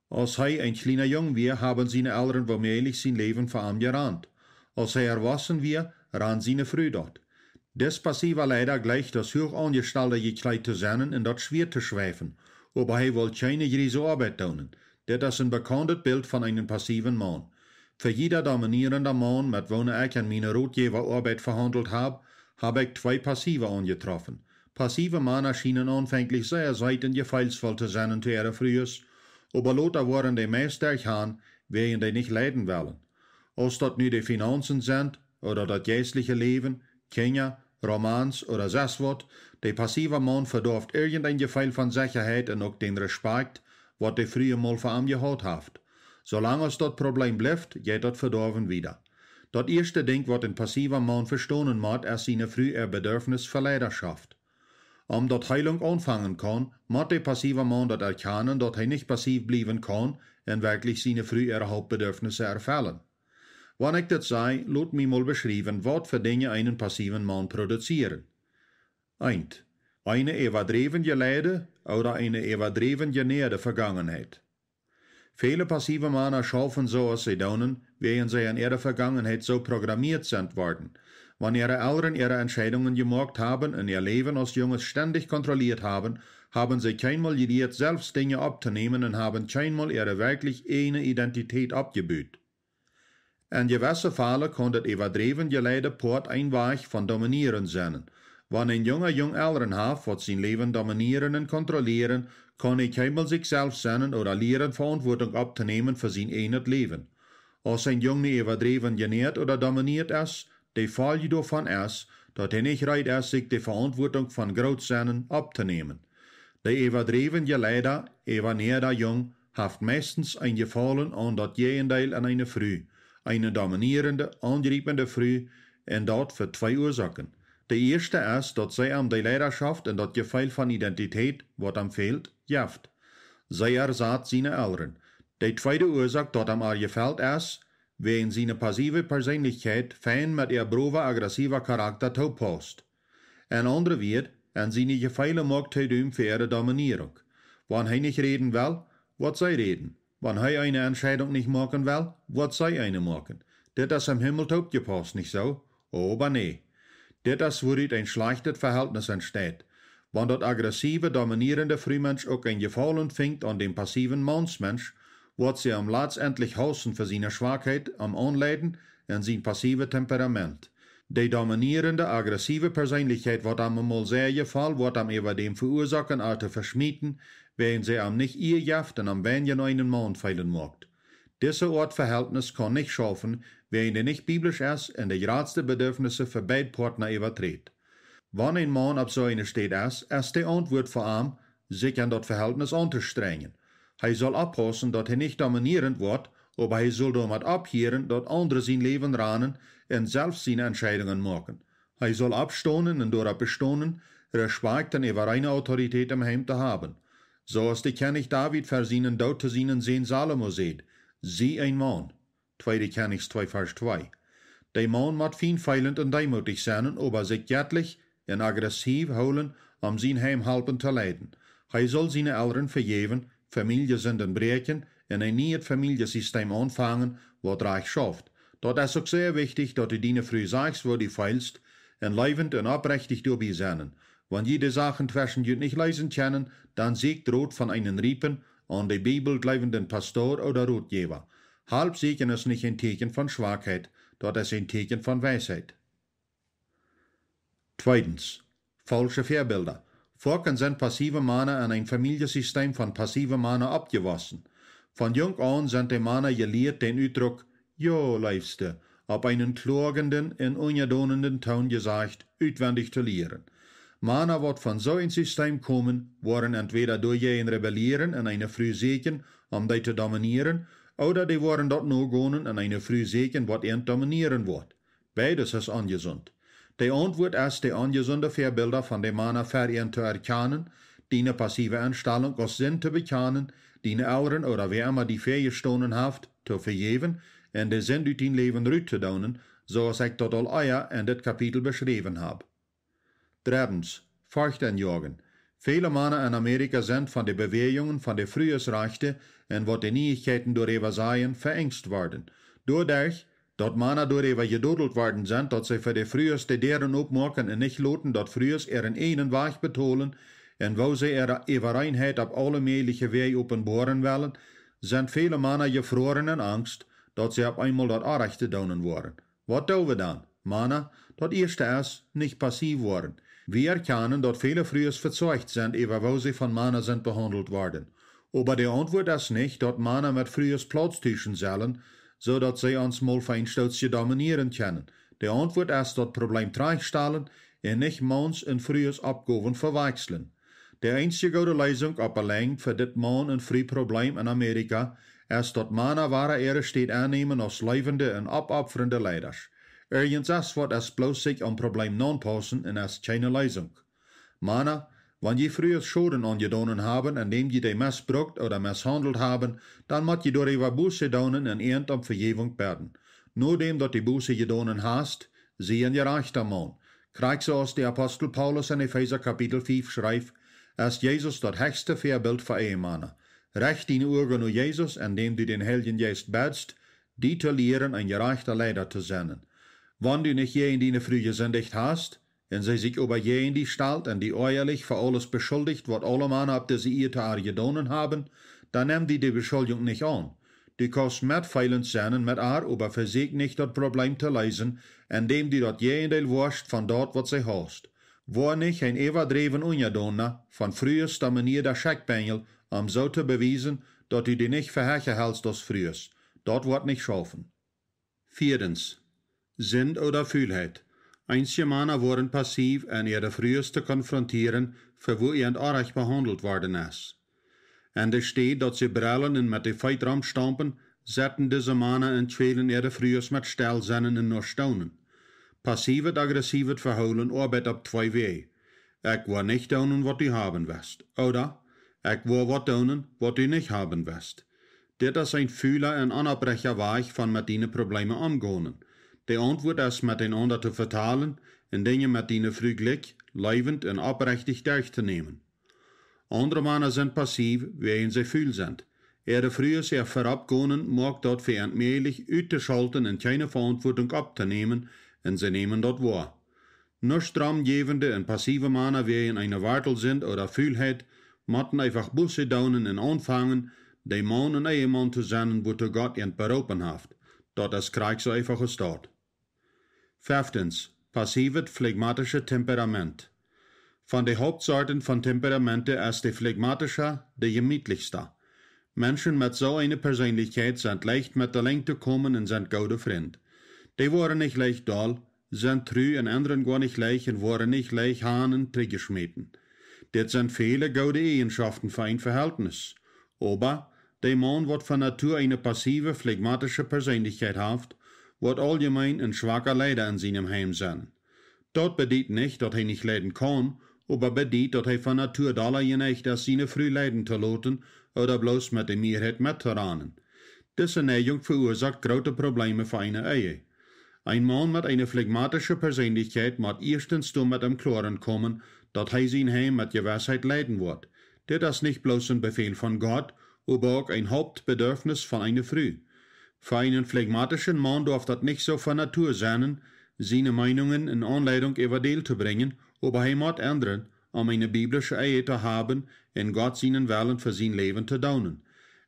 S2: Als hij een kleiner Jung weer, haben seine Eltern womöglich sein Leben voor hem gerannt. Als hij erwachsen weer, ran seine Früh dort. Des passiver leider gleich das Hochangestellte gekleid zu sein und das schwer zu schweifen, aber hij will keine große Arbeit tun. Das ist ein bekanntes Bild von einem passiven Mann. Für jeder dominierende Mann, mit wem ich in meiner Rotgeberarbeit verhandelt habe ich 2 Passive angetroffen. Passive Männer schienen anfänglich sehr seitengefühlsvoll zu sein zu ihrer Frühes, aber lauter waren die meist durchhauen, wegen die nicht leiden wollen. Als das nu die Finanzen sind, oder das geistliche Leben, Kinder, Romans oder das wird, der passive Mann verdorft irgendein Gefühl von Sicherheit und auch den Respekt, was der früher mal von ihm gehabt hat. Solange es das Problem bleibt, geht das verdorben wieder. Das erste Ding, was ein passiver Mann verstehen muss, ist seine frühe Bedürfnis für Leidenschaft. Dat Heilung anfangen kann, muss der passive Mann das erkennen, dass er nicht passiv bleiben kann und wirklich seine frühe Hauptbedürfnisse erfüllen. Wenn ich das sage, laat mich mal beschreiben, was für Dinge einen passiven Mann produzieren. 1. Eine überdrevene Leide oder eine überdrevene nähere Vergangenheit. Viele passive Männer schaffen so, als sie tun, während sie in ihrer Vergangenheit so programmiert sind worden. Wenn ihre Eltern ihre Entscheidungen gemacht haben und ihr Leben als Junges ständig kontrolliert haben, haben sie keinmal gelernt, selbst Dinge abzunehmen und haben keinmal ihre wirklich eine Identität abgebüht. In gewissen Fällen kann das überdrevene Leide Port ein Weg von Dominieren sein. Wenn ein jung Eltern hat, was sein Leben dominieren und kontrollieren, kann er keinmal sich selbst sein oder lernen, Verantwortung abzunehmen für sein eigenes Leben. Als ein Junge überdreven genährt oder dominiert ist, der Fall davon ist, dass er nicht bereit ist, sich die Verantwortung von Großseinen abzunehmen. Der überdrevene Leiter, übernährter Jung, hat meistens ein Gefallen an das Gegenteil an eine Früh, eine dominierende, angreifende Früh, und dort für 2 Ursachen. De eerste is dat zij am die leiderschaft en dat gevoel van identiteit, wat am fehlt, jaft. Zij erzaat zijn Eltern. De tweede oorzaak dat am gefällt is, wegen zijn passieve persoonlijkheid fijn met ihr brove aggressieve karakter toepast. En andere weer, en zijn gevoelen maakt hij doen voor ihre dominierung. Wanneer hij niet reden wil, wat zij reden. Wanneer hij eine Entscheidung nicht machen will, wat zij eine machen. Dit is im Himmel opgepasst, nicht so? Aber nee. Dit is waaruit ein schlechtes Verhältnis entsteht. Want dat aggressieve, dominierende Frühmensch ook ein Gefallen vindt an dem passiven Mannsmensch, wordt sie am letztendlich hassen für seine Schwachheit am Anleiden en zijn passieve Temperament. De dominierende, aggressieve Persönlichkeit wordt am mal sehr gefallen, wordt am über dem verursachen, te verschmieden, wenn sie am nicht ihr jaft en am wenjen einen Mann feilen macht. Diese Art Verhältnis kann nicht schaffen, wenn er nicht biblisch ist und die geradste Bedürfnisse für beide Partner übertritt. Wenn ein Mann auf so einer steht ist die Antwort für ihn, sich an das Verhältnis anzustrengen. Er soll aufpassen, dass er nicht dominierend wird, aber er soll damit abhören, dass andere sein Leben ranen und selbst seine Entscheidungen machen. Er soll abstonen und darauf bestohnen, Respekt und über eine Autorität im Heim zu haben. So ist die König David für seinen Tod zu seinen Sohn Salomo seht. Sie ein Mann. 2. Königs 2, Vers 2. Der Mann moet feinfeilend und demutig sein, aber sich göttlich und aggressiv holen, sein Heim helfen zu leiden. Er soll seine Eltern vergeben, Familiesünden breken und ein neues Familiensystem anfangen, was reich schafft. Dort ist auch sehr wichtig, dass du deine früh sagst, wo du feilst, und leibend und aufrichtig dabei sein. Wenn jede Sachen zwischen dir nicht lesen können, dann siegt Rot von einem Riepen an die Bibel glaubenden Pastor oder Rotgeber. Halbsiegen ist nicht ein Zeichen von Schwachheit, dort ist ein Zeichen von Weisheit. Zweitens. Falsche Vorbilder. Vorken sind passive Männer an ein Familiensystem von passiven Männern abgewaschen. Von jung an sind die Männer gelehrt, den Ausdruck, jo, Leifste, auf einen klagenden und ungedonenden Ton gesagt, auswendig zu lehren. Männer, die von so ein System kommen, waren entweder durch ein Rebellieren in eine Frühsegen, die zu dominieren, oder die waren dort nur gehen in eine Frühsegen, was ihn dominieren wird. Beides ist ungesund. Die Antwort ist, die ungesunde Vorbilder von den Männern für ihn zu erkennen, die eine passive Einstellung aus Sinn zu bekennen, die eine Eltern oder wer immer die Fähigkeiten hat, zu vergeben, und den Sinn durch dein Leben rüberzudonen, so als ich dort all euer in das Kapitel beschrieben habe. Drittens, Furchtenjagen. Viele Männer in Amerika sind von den Bewegungen von den Frühjahrsrechten und was die Neuigkeiten darüber seien, verängst worden. Dadurch, dass Männer darüber gedodelt worden sind, dass sie für die Frühjahrs die deren opmachen und nicht loten, dass Frühjahrs ihren einen Weg betonen und wo sie ihre Übereinheit auf alle möglichen Wege offenbaren wollen, sind viele Männer gefroren in Angst, dass sie auf einmal das Anrechte donen wollen. Was tun wir dann? Männer, das erste ist, nicht passiv worden. Wir erkennen, dass viele Frühjahrs verzeugt sind, über wo sie von Männern sind behandelt worden. Aber die Antwort ist nicht, dass Männer mit Frühjahrs Platz tischen sollen, so dass sie uns mal feinstoßig dominieren können. Die Antwort ist, das Problem tragstellen und nicht Manns und Frühjahrs Abgaben verwechseln. Die einzige gute Lösung auf allein für das Mann- und Frühproblem in Amerika ist, dass Männer wahre Ehre steht annehmen als leibende und abopfernde Leiders. Irgendwas wird es bloß sich am Problem anpassen und ist keine Lösung. Männer, wenn je früher Schulden angedonnen haben, indem je die missbraucht oder misshandelt haben, dann muss je darüber Buße donen und ernt um Vergebung werden. Nur dem, dass die Buße gedonnen hast, sehen je rechter Mann. Krieg so als der Apostel Paulus in Epheser Kapitel 5 schreibt, ist Jesus das höchste Vorbild für Ehemänner. Recht deine Augen nur Jesus, indem du den Heiligen Geist betst, die zu lehren, ein gerechter Leiter zu sein. Wenn du nicht je in deine Frühe gesündigt hast, und sie sich über je in die stellt und die ehrlich für alles beschuldigt, was alle Männer ab der sie ihr Tag gedonnen haben, dann nimm die Beschuldigung nicht an. Du kannst mitfeilend sein mit aber für sich nicht das Problem zu lösen, indem du dort je in der Wurst von dort, was sie hast. War nicht ein everdreven Unjadonna, von frühers dominierter Scheckbengel, so zu beweisen, dass du die nicht verherrchen hältst als frühers. Dort wird nicht schaffen. Viertens. Sinn oder Fühlheit. Einige Männer waren passiv und ihre frühers zu konfrontieren, für wo ihr Unrecht behandelt worden ist. Und es steht, dass sie brüllen und mit den Feitraum stampen, setzen diese Männer und quälen ihre frühers mit Stellsinnen und nur staunen. Passiv-aggressives Verhalten arbeitet auf zwei Wege. Ich will nicht tun, was du haben wirst. Oder ich will was tun, was du nicht haben wirst. Dit is een Fühler en onopbrecher Weg van met die Probleme omgaan. De antwoord is met een ander te vertalen en dingen met die vriendelijk, levend en oprechtig durch te nemen. Andere mannen zijn passief, wegen ze fühl sind. Ihre früher sehr verabgehen, mag dort verantmäßig uitzuschalten en keine Verantwortung abzunehmen, en sie nehmen dort wahr. Nur stromgevende en passive Männer, wie in einer Wartel sind oder Fühlheit, mochten einfach Busse daunen en anfangen, de Mann en Ehemann zu sein, wo Gott ihn berufen hat. Dort ist Krieg so einfach gestaut. 5. Passives phlegmatische Temperament. Von den Hauptsorten von Temperamente ist der phlegmatische der gemütlichste. Menschen mit so einer Persönlichkeit sind leicht mit der Länge zu kommen und sind gute Freunde. Die waren nicht leicht doll, sind treu und anderen gar nicht leicht und waren nicht leicht Hahnen trägeschmieden. Das sind viele gute Eigenschaften für ein Verhältnis. Aber der Mann, wird von Natur eine passive, phlegmatische Persönlichkeit hat, wird allgemein ein schwacher Leider in seinem Heim sein. Dort bedeutet nicht, dass er nicht leiden kann, aber bedeutet, dass er von Natur daller geneigt ist, seine früh leiden zu lassen oder bloß mit der Mehrheit mitzuranen. Diese Neigung verursacht große Probleme für eine Ehe. Ein Mann mit einer phlegmatischen Persönlichkeit muss erstens mit dem Klaren kommen, dass er sein Heim mit Gewissheit leiden wird. Das ist nicht bloß ein Befehl von Gott, aber auch ein Hauptbedürfnis von einer Frau. Für einen phlegmatischen Mann darf das nicht so von Natur sein, seine Meinungen in Anleitung überdeelt zu bringen, aber er muss ändern, um eine biblische Ehe zu haben, in Gott seinen Willen für sein Leben zu daunen.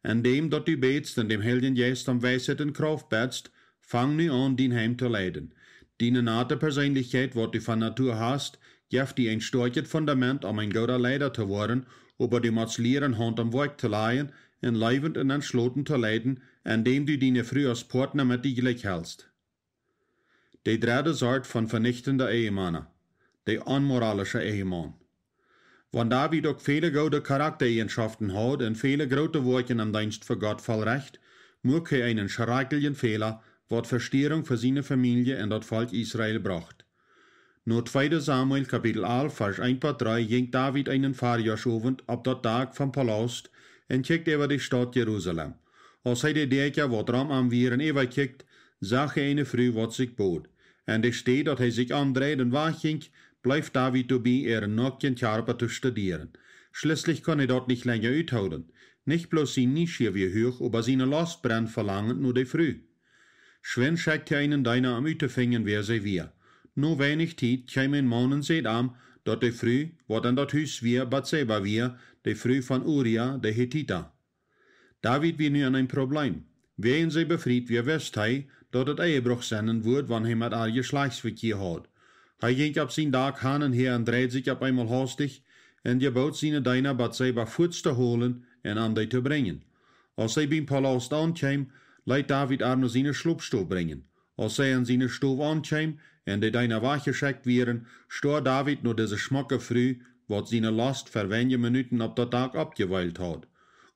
S2: Indem dort du betst und dem Heiligen Geist am Weisheit und Kraft betst, fang nu an, dein Heim zu leiden. Deine nate Persönlichkeit, was du von Natur hast, gibt dir ein starkes Fundament, um ein guter Leider zu werden, aber du musst lernen, Hand am Werk zu leihen, en levend en entschloten te leiden, indem du deine Frau als Partner mit dir gleich hältst. Die dritte Sort von vernichtender Ehemänner, der unmoralische Ehemann. Wenn David auch viele gute Charaktereigenschaften hat und viele große Worte im Dienst für Gott vollrecht, mag er einen schrecklichen Fehler, was Verstörung für seine Familie und das Volk Israel bracht. Nur 2. Samuel Kapitel 11, Vers 1-3 ging David einen Fahrjahrsabend ab der Tag vom Palast en kijkt over die Stadt Jerusalem. Als hij de dijkje wat ram aan wieren even kijkt, zag hij een vrouw wat zich bood. En er steht, dat hij zich aandraait en wegging, blijft David dabei, ihren nackten Körper zu studieren. Schließlich kann er dort nicht länger uithouden. Nicht bloß sein Nische wie hoch, aber seine Last brennt verlangend nur die Früh. Schwen schickt er einen deiner am Uitefingen, wer sie wir. Nur wenig Zeit käme ein Mann und seht am, dat die Früh, wat an dat Hus wir, Bathseba wir, die Früh von Uria, der Hethiter. David wie nu an ein Problem. Wehen sie befried, wie wisst hij, dat het Ehebruch senden wird, wann hij mit all Geschlechtsverkehr hat. Hij ging ab sein Tag hin und her und dreht sich ab einmal hastig, und gebot seine Diener, Bathseba Fuß zu holen und an die zu bringen. Als sie beim Palast ankam, leidt David auch noch seine Schlupfstoff bringen. Als sie an seine Stoff ankam, und die Diener weggeschickt wären, stor David nur diese schmacke Früh, wat seine Last für wenige Minuten ab der Tag abgeweilt hat.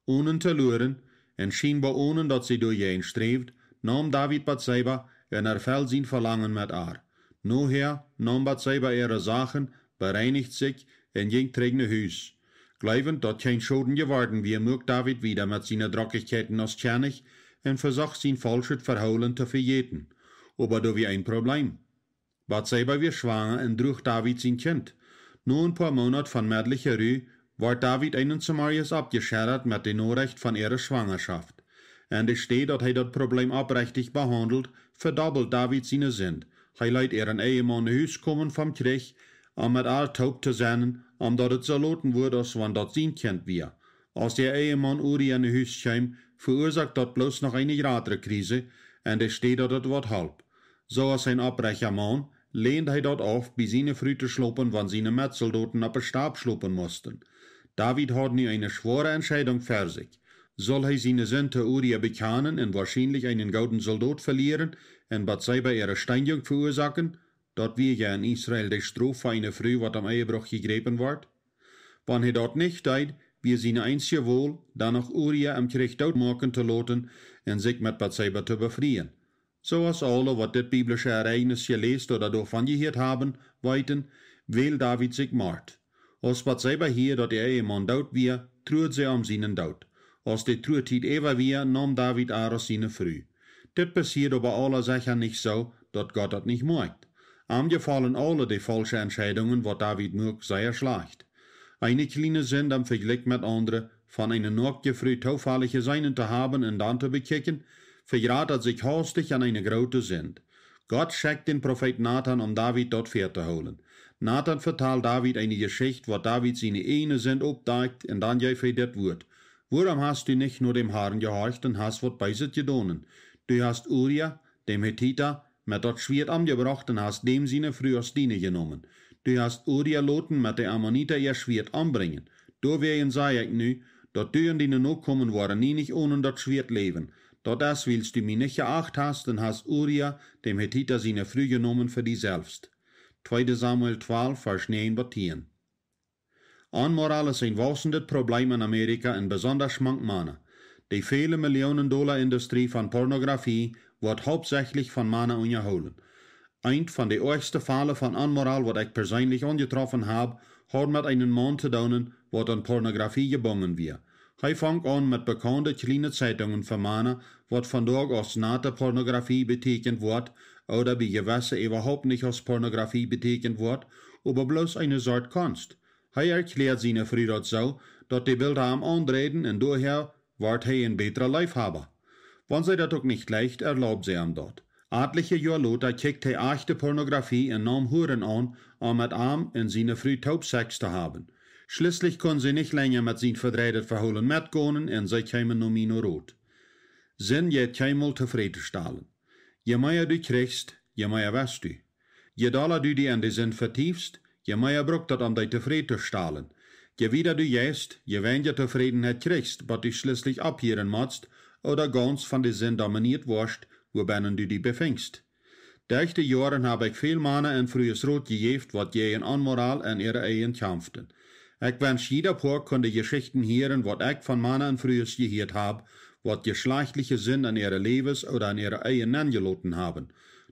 S2: Ohne zu luren, und scheinbar ohne, dass sie durch ihn strebt, nahm David Bathseba und erfüllt sein Verlangen mit ihr. Nachher nahm Bathseba ihre Sachen, bereinigt sich und ging zurück nach Haus. Glaubend, dass kein Schaden geworden wäre, mögt David wieder mit seinen Dreckigkeiten aus Tschernich und versucht sein falsches Verhalten zu verjäten. Aber da war ein Problem. Bathseba war schwanger und trug David sein Kind. Nur ein paar Monate von mädlicher Ruhe war David einen Samarias abgeschert mit dem Nachricht von ihrer Schwangerschaft. Und es steht, dass er das Problem abrechtig behandelt, verdoppelt David seine Sünd. Er leidt ihren Ehemann nach Hause kommen vom Krieg, mit all taub zu sein, dat es so lauten wurde, als wenn das sein Kind war. Als der Ehemann Uria nach Hause kam, verursacht das bloß noch eine größere Krise, und es steht, dass das wird halb. So als ein abbrecher Mann, lehnt er dort auf, bis seine Früh zu schluppen, wann seine Metsoldaten ab Stab schluppen mussten. David hat nu eine schwere Entscheidung für sich. Soll er seine Sünde Uria bekennen und wahrscheinlich einen guten Soldat verlieren und Bathseba ihre Steinigung verursachen? Dort wir ja in Israel die Strafe für eine Früh, was am Ehebruch gegräben wird. Wenn er dort nicht tut, wir seine einzige Wohl, dann noch Uria am Krieg tot machen zu lassen und sich mit Bathseba zu befreien. So als alle, wat dit biblische Ereignis geleest oder davon gehört haben, weiten, will David sich mord. Als wat zij bij hier dat de Ehemann dood weer, truert zij om zijn dood. Als de truurtijd ever weer, nam David Aros zijn vrouw. Dit passiert aber alle Sachen nicht so, dat Gott dat nicht macht. Angefallen alle die falsche Entscheidungen, wat David macht, sehr schlecht. Eine kleine sind am Vergleich mit anderen, von einer nackten Frau taufallige Seinen zu haben und dann zu bekicken, verratet sich hastig an eine große Sünd. Gott schickt den Prophet Nathan, David dort holen. Nathan vertelt David eine Geschichte, wo David seine eine Sünd aufdeckt und dann gef dit Wort. Warum hast du nicht nur dem Herrn gehorcht und hast wat bei sich gedonen? Du hast Uria, dem Hethiter, mit dort Schwert angebracht und hast dem seine Frau aus Diene genommen. Du hast Uria loten mit der Ammoniter ihr Schwert anbringen. Doorwegen sei ich nu, dat du und deine Nachkommen waren nie nicht ohne das Schwert leben. Dort das willst du mich nicht geacht hast, und hast Uria, dem Hethiter, seine Frau genommen für dich selbst. 2. Samuel 12, Vers 9 bis 10. Unmoral ist ein wachsendes Problem in Amerika und besonders schmank Männer. Die viele Millionen-Dollar-Industrie von Pornografie wird hauptsächlich von Männern unterholen. Ein von den ersten Fällen von Unmoral, was ich persönlich angetroffen habe, hat mit einem Mann zu tun, was an Pornografie gebunden wird. Er fängt an mit bekannten kleinen Zeitungen für Männer, was von dort als nette Pornografie betitelt wird, oder bei gewissen überhaupt nicht als Pornografie betitelt wird, aber bloß eine Sorte Kunst. Er erklärt seine Frau dort so, dass die Bilder am anreden und daher wird er ein besserer Leibhaber. Wenn sie das auch nicht leicht, erlaubt sie ihm dort. Etliche Jahre later kickt er echte Pornografie und nahm Huren an, um mit ihm und seine Frau Taubsex zu haben. Schließlich können sie nicht länger mit seinen verdreht verholen mitgehen und sie kämen nur Mino rot. Sinn geht keinmal zufriedenstellen. Je mehr du kriegst, je mehr weißt du. Je doller du die in die Sinn vertiefst, je mehr braucht das, dich zufriedenzustellen. Je wieder du jäst, je weniger Zufriedenheit kriegst, was du schließlich abhören musst oder ganz von der Sinn dominiert wirst, wobinnen du dich befängst. Durch die Jahren habe ich viel Männer in frühes Rot gegeben, was gegen Unmoral in ihre Ehen kämpften. Ich wünsch jeder Paar konnte Geschichten hören, was ich von Männern in frühes gehört habe, was geschlechtliche Sinn an ihre Lebens oder an ihre Ehen angelassen haben.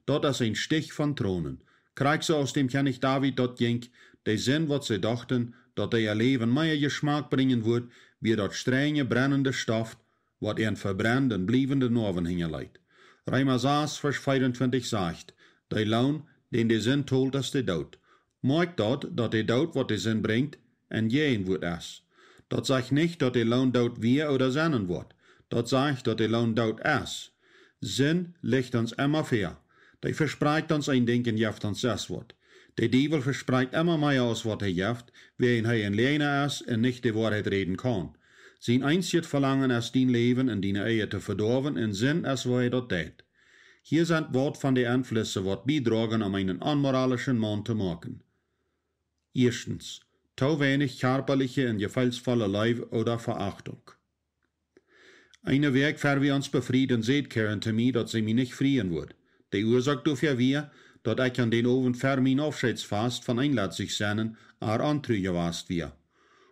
S2: Dort ist ein Stich von Thronen. Krieg so aus dem König David dort ging, der Sinn, was sie dachten, dass ihr Leben mehr Geschmack bringen wird, wie dort strenge, brennende Stoff, was ihren verbrennenden, bliebenden Norven hingelegt. Römer 6, Vers 24 sagt, der Lohn, den der Sinn tolt, ist der Tod. Merkt dort, dass der Tod, was der Sinn bringt, en gehen wird es. Dat sagt nicht, dass der Lohn Tod wir oder seinen wird. Dat sagt, dass der Lohn Tod ist. Sinn liegt uns immer fair. Der verspricht uns ein Ding und jeft uns das Wort. Der Teufel verspricht immer mehr aus, was er jeft, wen er ein Lehner ist und nicht die Wahrheit reden kann. Sein einziges Verlangen ist, dein Leben in deine Ehe zu verdorben, in Sinn, als wo er das tät. Hier sind Wort von den Einflüssen, was beitragen, um einen unmoralischen Mann zu machen. Erstens, zu wenig körperliche und gefühlsvolle Liebe oder Verachtung. Eine Weg, für wir uns befrieden, seht kehren zu mir, dass sie mich nicht frieren wird. Die Ursache dafür wir, dass ich an den Oven für mein Aufschiedsfast von einlatzig sein, antrüge warst wir.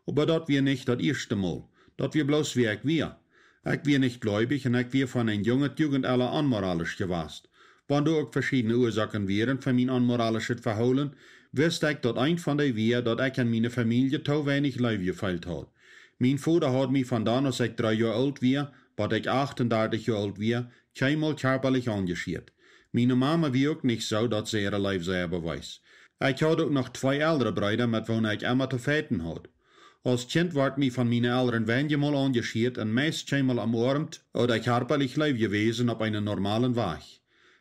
S2: Aber dort wir nicht das erste Mal. Dat wir bloß wie ich wir. Ich wir nicht gläubig und ich wir von ein jungen Jugendalter unmoralisch gewast. Wenn du auch verschiedene Ursachen wären für mein unmoralisches Verholen, wüsste ich, dass ein von den wir, dass ich an meine Familie zu wenig Liebe gefeilt hat. Mein Vater hat mich von da, als ich 3 Jahre alt war, bis ich 38 Jahre alt war, keinmal körperlich engagiert. Meine Mama wie auch nicht so, dass sie ihre Liebe selber weiß. Ich hatte auch noch 2 ältere Brüder, mit denen ich immer zu feten hat. Als Kind werd mich von meinen Eltern wenigmal engagiert und meist einmal am Abend oder körperlich live gewesen auf einen normalen Weg.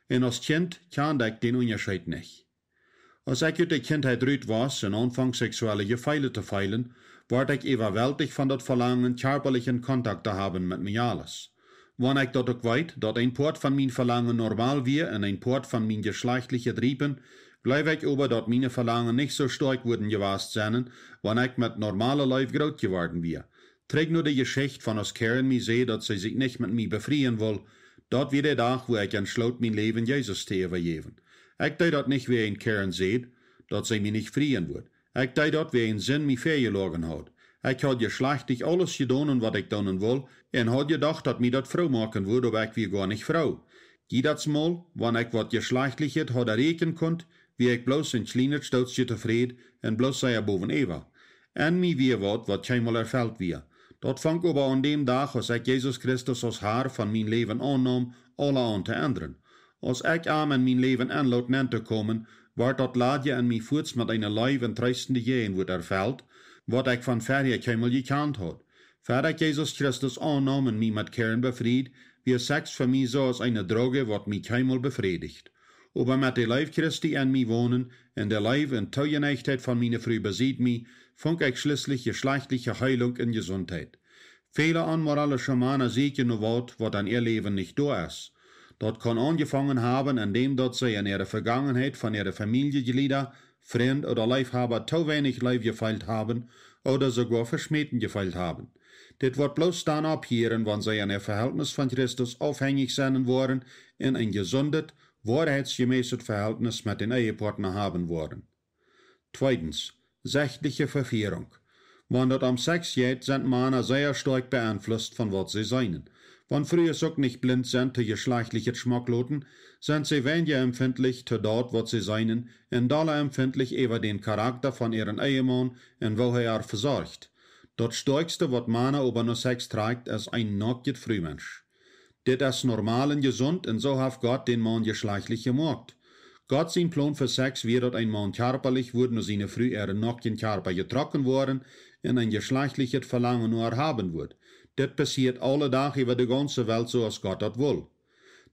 S2: Und als Kind kannte ich den Unterschied nicht. Als ich uit der Kindheit rüt war und anfang sexuelle Gefühle zu feilen, werd ich überwältigt von dat Verlangen, körperlichen Kontakt zu haben mit mir alles. Wenn ich dat auch weiß, dass ein Port von mein Verlangen normal war und ein Port von mein geschlechtlichen Trieben, glaube ich aber, dass meine Verlangen nicht so stark wurden gewesen sein, wenn ich mit normaler Life groß geworden wäre. Trägt nur die Geschichte von uns Karen mir sehe, dass sie sich nicht mit mir befrieren will. Dort wird der Tag, wo ich entschloss, mein Leben Jesus zu übergeben. Ich tue dort nicht, wie ein Karen sieht, dass sie mich nicht frieren wird. Ich tue dort, wie ein Sinn mich verloren hat. Ich had geschlechtlich alles getan, was ich tun will, und had gedacht, dass mir das Frau machen würde, aber ich wie gar nicht Frau. Jedes Mal, wann ich wat geschlechtliches hadde reken konnt, wie ich bloß ein kleines Stootje tevreden en bloß sei boven Eva. En mi wie wat keinmal erfällt wie. Dat fang aber an dem Tag, als ich Jesus Christus als Haar van mijn leven aannam, alle aan te ändern. Als ich aan in mijn leven aanlaat nen te komen, wordt dat laadje en mij voets met een live en treistende jeen wordt erfällt, wat ik van verre keinmal gekend had. Ver ik Jezus Christus aannam en mij met kern befried, wie Sex für mich so als eine Droge, wat mich keinmal befriedigt. Aber mit der Leib Christi an mich wohnen, in der Leib und Teuernächtheit von meiner Früh besieht mich, funk ich schließlich geschlechtliche Heilung und Gesundheit. Viele unmoralische Männer sehen nur wat an ihr Leben nicht da ist. Dort kann angefangen haben, indem dort sie in ihrer Vergangenheit von ihrer Familienglieder, Freund oder Leibhaber zu wenig Leib gefeilt haben oder sogar verschmähten gefeilt haben. Dit wordt bloß dann abhören, wann sie in ihr Verhältnis von Christus aufhängig sein worden in ein gesundet, wahrheitsgemäßes Verhältnis mit den Ehepartner haben worden. Zweitens, sächtliche Verführung. Wann dort am Sex geht, sind Männer sehr stark beeinflusst von was sie seien. Wann früher auch nicht blind sind zu geschlechtlichen Schmackloten, sind sie weniger empfindlich zu dort, was sie seien, und doller empfindlich über den Charakter von ihren Ehemann und wo er versorgt. Dat stärkste, wat Männer über no Sex trägt, ist ein nacktet Frühmensch. Dit ist normal und gesund, und so hat Gott den Mann geschlechtlich gemacht. Gott sein Plan für Sex wird, dat ein Mann körperlich wurde nur seine früh ihren nackten Körper getrocken worden, und ein geschlechtliches Verlangen nur haben wird. Dit passiert alle Tag über die ganze Welt, so als Gott dat will.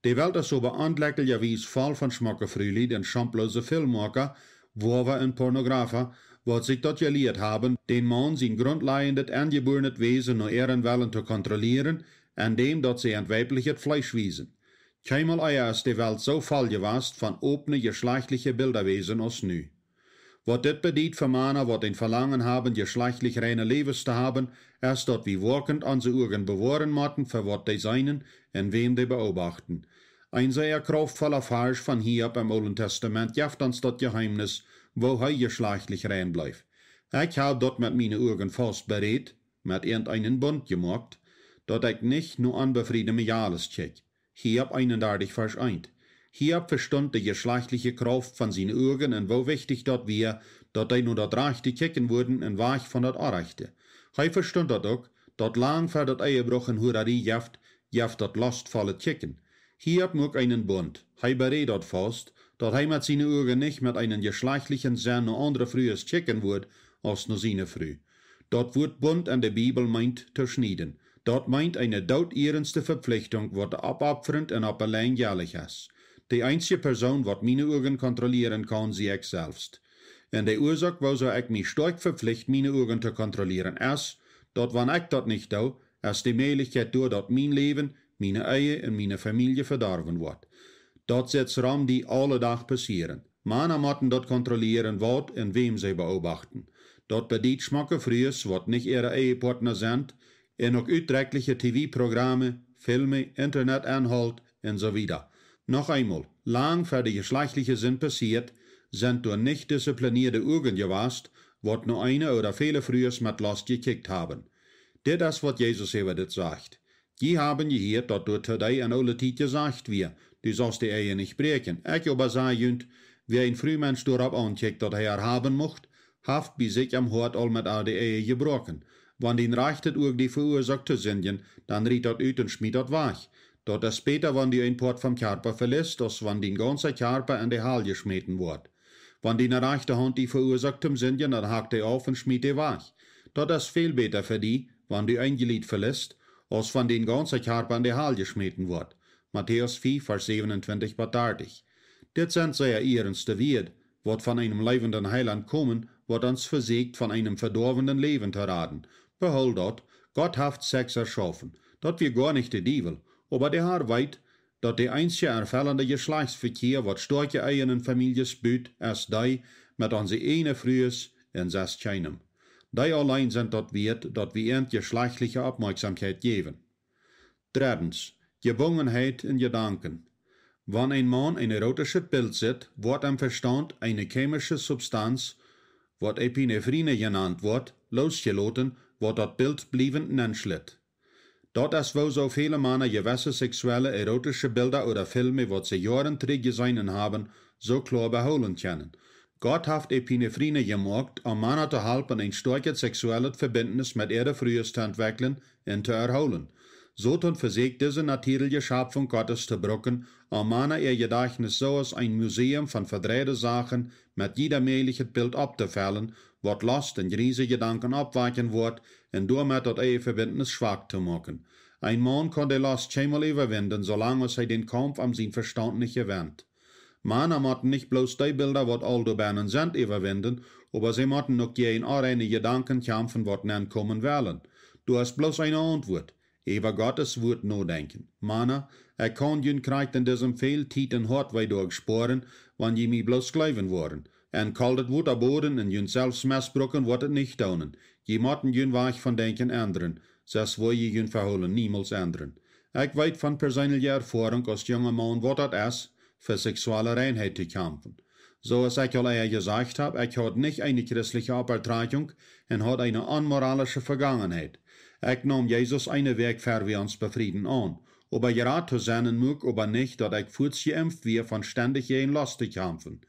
S2: Die Welt ist aber anlecklicherweise voll von Schmackerfrühlied und schamplose Filmmaker, Wurver und Pornografer, wat sich dort gelehrt haben, den Mann sein grundlegendes angeborenes Wesen nur ihren Willen zu kontrollieren, indem dort sie ein weibliches Fleisch wiesen. Keinmal eher ist die Welt so voll gewesen von offene geschlechtliche Bilderwesen als nu. Wat dit bedient für Männer, wat den Verlangen haben, geschlechtlich reine Lebens zu haben, erst dort wie wirkend an sie Augen bewahren mochten, für wat die seinen, und wem die beobachten. Ein sehr kraftvoller Vers von Hiob im Alten Testament gibt uns das Geheimnis, wo er geschlechtlich rein bleibt. Ich habe dort mit meinen Augen fast berät, mit irgendeinen Bund gemacht, dat ich nicht nur unbefriedet mich alles check. Hiob 31 Vers 1. Hiob verstand die geschlechtliche Kraft von seinen Augen und wo wichtig dort wir, dat nur dat Rechte checken wurden und weich von dat Unrechte. Er verstand dat auch, dat lang vor dat Ehebruch in Hurerie jaft dat lastvolle checken. Hiob mag einen Bund. Er berät dat fast, dat hij mit seinen Augen nicht mit einem geschlechtlichen Sinn nur andere Frühes checken wird, als nur seine Früh. Dat wird Bund an der Bibel meint zu schneiden. Dat meint eine dautehrendste Verpflichtung, wat abopferend und ab allein jährlich ist. Die einzige Person, wat meine Augen kontrollieren kann, sie ich selbst. Und die Ursache, wo ich mich stark verpflicht, meine Augen zu kontrollieren, ist, dat wann ich dat nicht tue, ist die Möglichkeit durch, dat mein Leben, meine Ehe und meine Familie verdorben wird. Dat setzt Raum, die alle Tag passieren. Männer müssen dat kontrollieren, wat und wem sie beobachten. Dat bedient Schmackerfrühes, wat nicht ihre Ehepartner sind, und auch utrechtliche TV-Programme, Filme, Internetinhalt und so weiter. Noch einmal, lang vor der geschlechtliche Sinn passiert, sind durch nicht disziplinierte Augen gewast, wat nur eine oder viele Frühes mit Last gekickt haben. Dit ist, was Jesus über das sagt. Die haben gehört, dat durch today an alle Zeit gesagt wird, du sollst die Ehe nicht brechen. Ich aber sage, wer ein Frühmensch durchab ankickt, dat er haben mocht, haft bei sich am Hort all mit all die Ehe gebrochen. Wann den rechtet Uhr die verursacht zu sind, dann riet dat ut und schmied dat weg. Dat ist später, wann die ein Port vom Körper verlässt, als wann den ganzen Körper in die Halle geschmeten wird. Wann die rechte Hand die verursacht zum sind, dann hakt die auf und schmied die weg. Dat ist viel besser für die, wann die ein Glied verlässt, als wann den ganzen Körper in die Halle geschmeten wird. Matthäus 4, Vers 27 bis 30. Dit sind sehr ernste Wert, wat von einem lebenden Heiland kommen, wat uns versägt, von einem verdorbenen Leben zu raten. Behold dat, Gott hat Sex erschaffen. Dat wir gar nicht der Teufel. Aber der Herr weit, dat der einzige erfällende Geschlechtsverkehr, wat starke eigenen Families büt, ist die, mit onze eine Frühes und sest keinem. Die allein sind dat wert, dat wir ihnen geschlechtliche Aufmerksamkeit geben. Drittens, Gebungenheit in Gedanken. Wann ein Mann ein erotisches Bild sieht, wird am Verstand eine chemische Substanz, wat Epinephrine genannt wird, losgelassen, wat dat Bild bliebend nenschlit. Dort ist wo so viele Männer gewisse sexuelle, erotische Bilder oder Filme, wat sie Jahren gesehen haben, so klar beholen können. Gott hat eine Vrienden gemacht, um Männer zu helfen, ein starkes sexuelles Verbindnis mit ihrer Frühe zu entwickeln und zu erholen. So versucht diese natürliche Schöpfung Gottes zu brücken, um Männer ihr Gedächtnis so als ein Museum von verdrehten Sachen mit jeder möglichen Bild abzufällen, wat Lust und riesige Gedanken abweichen wird, und damit das ihr Verbindnis schwach zu machen. Ein Mann kann die Lust keinmal überwinden, solange er den Kampf am sein Verstand nicht gewinnt. Männer mochten nicht bloß die Bilder, wat alldobernen sind, überwinden, aber sie mochten noch gegen eine Gedanken kämpfen, wat nen kommen wollen. Du hast bloß eine Antwort. Über Gottes Wort nachdenken. Männer, kann jün kriegt in diesem viel Zeit und Hort wei durchsporen, wann je mi bloß glauben worden. En kaldet Wort aboden en jün selbst missbrucken, wat het nicht taunen. Je motten jün weich von denken ändern. Das wo je jün verholen niemals ändern. Ich weet von persönlicher Erfahrung als junger Mann, wat dat is, für sexuelle Reinheit zu kämpfen. So als ich al eher gesagt habe, ich had nicht eine christliche Abtreibung und had eine unmoralische Vergangenheit. Ich nahm Jesus einen Weg für wir uns befrieden an. Aber gerade zu sein mag, aber nicht, dass ich kurz geimpft wir von ständig gegen Last zu kämpfen.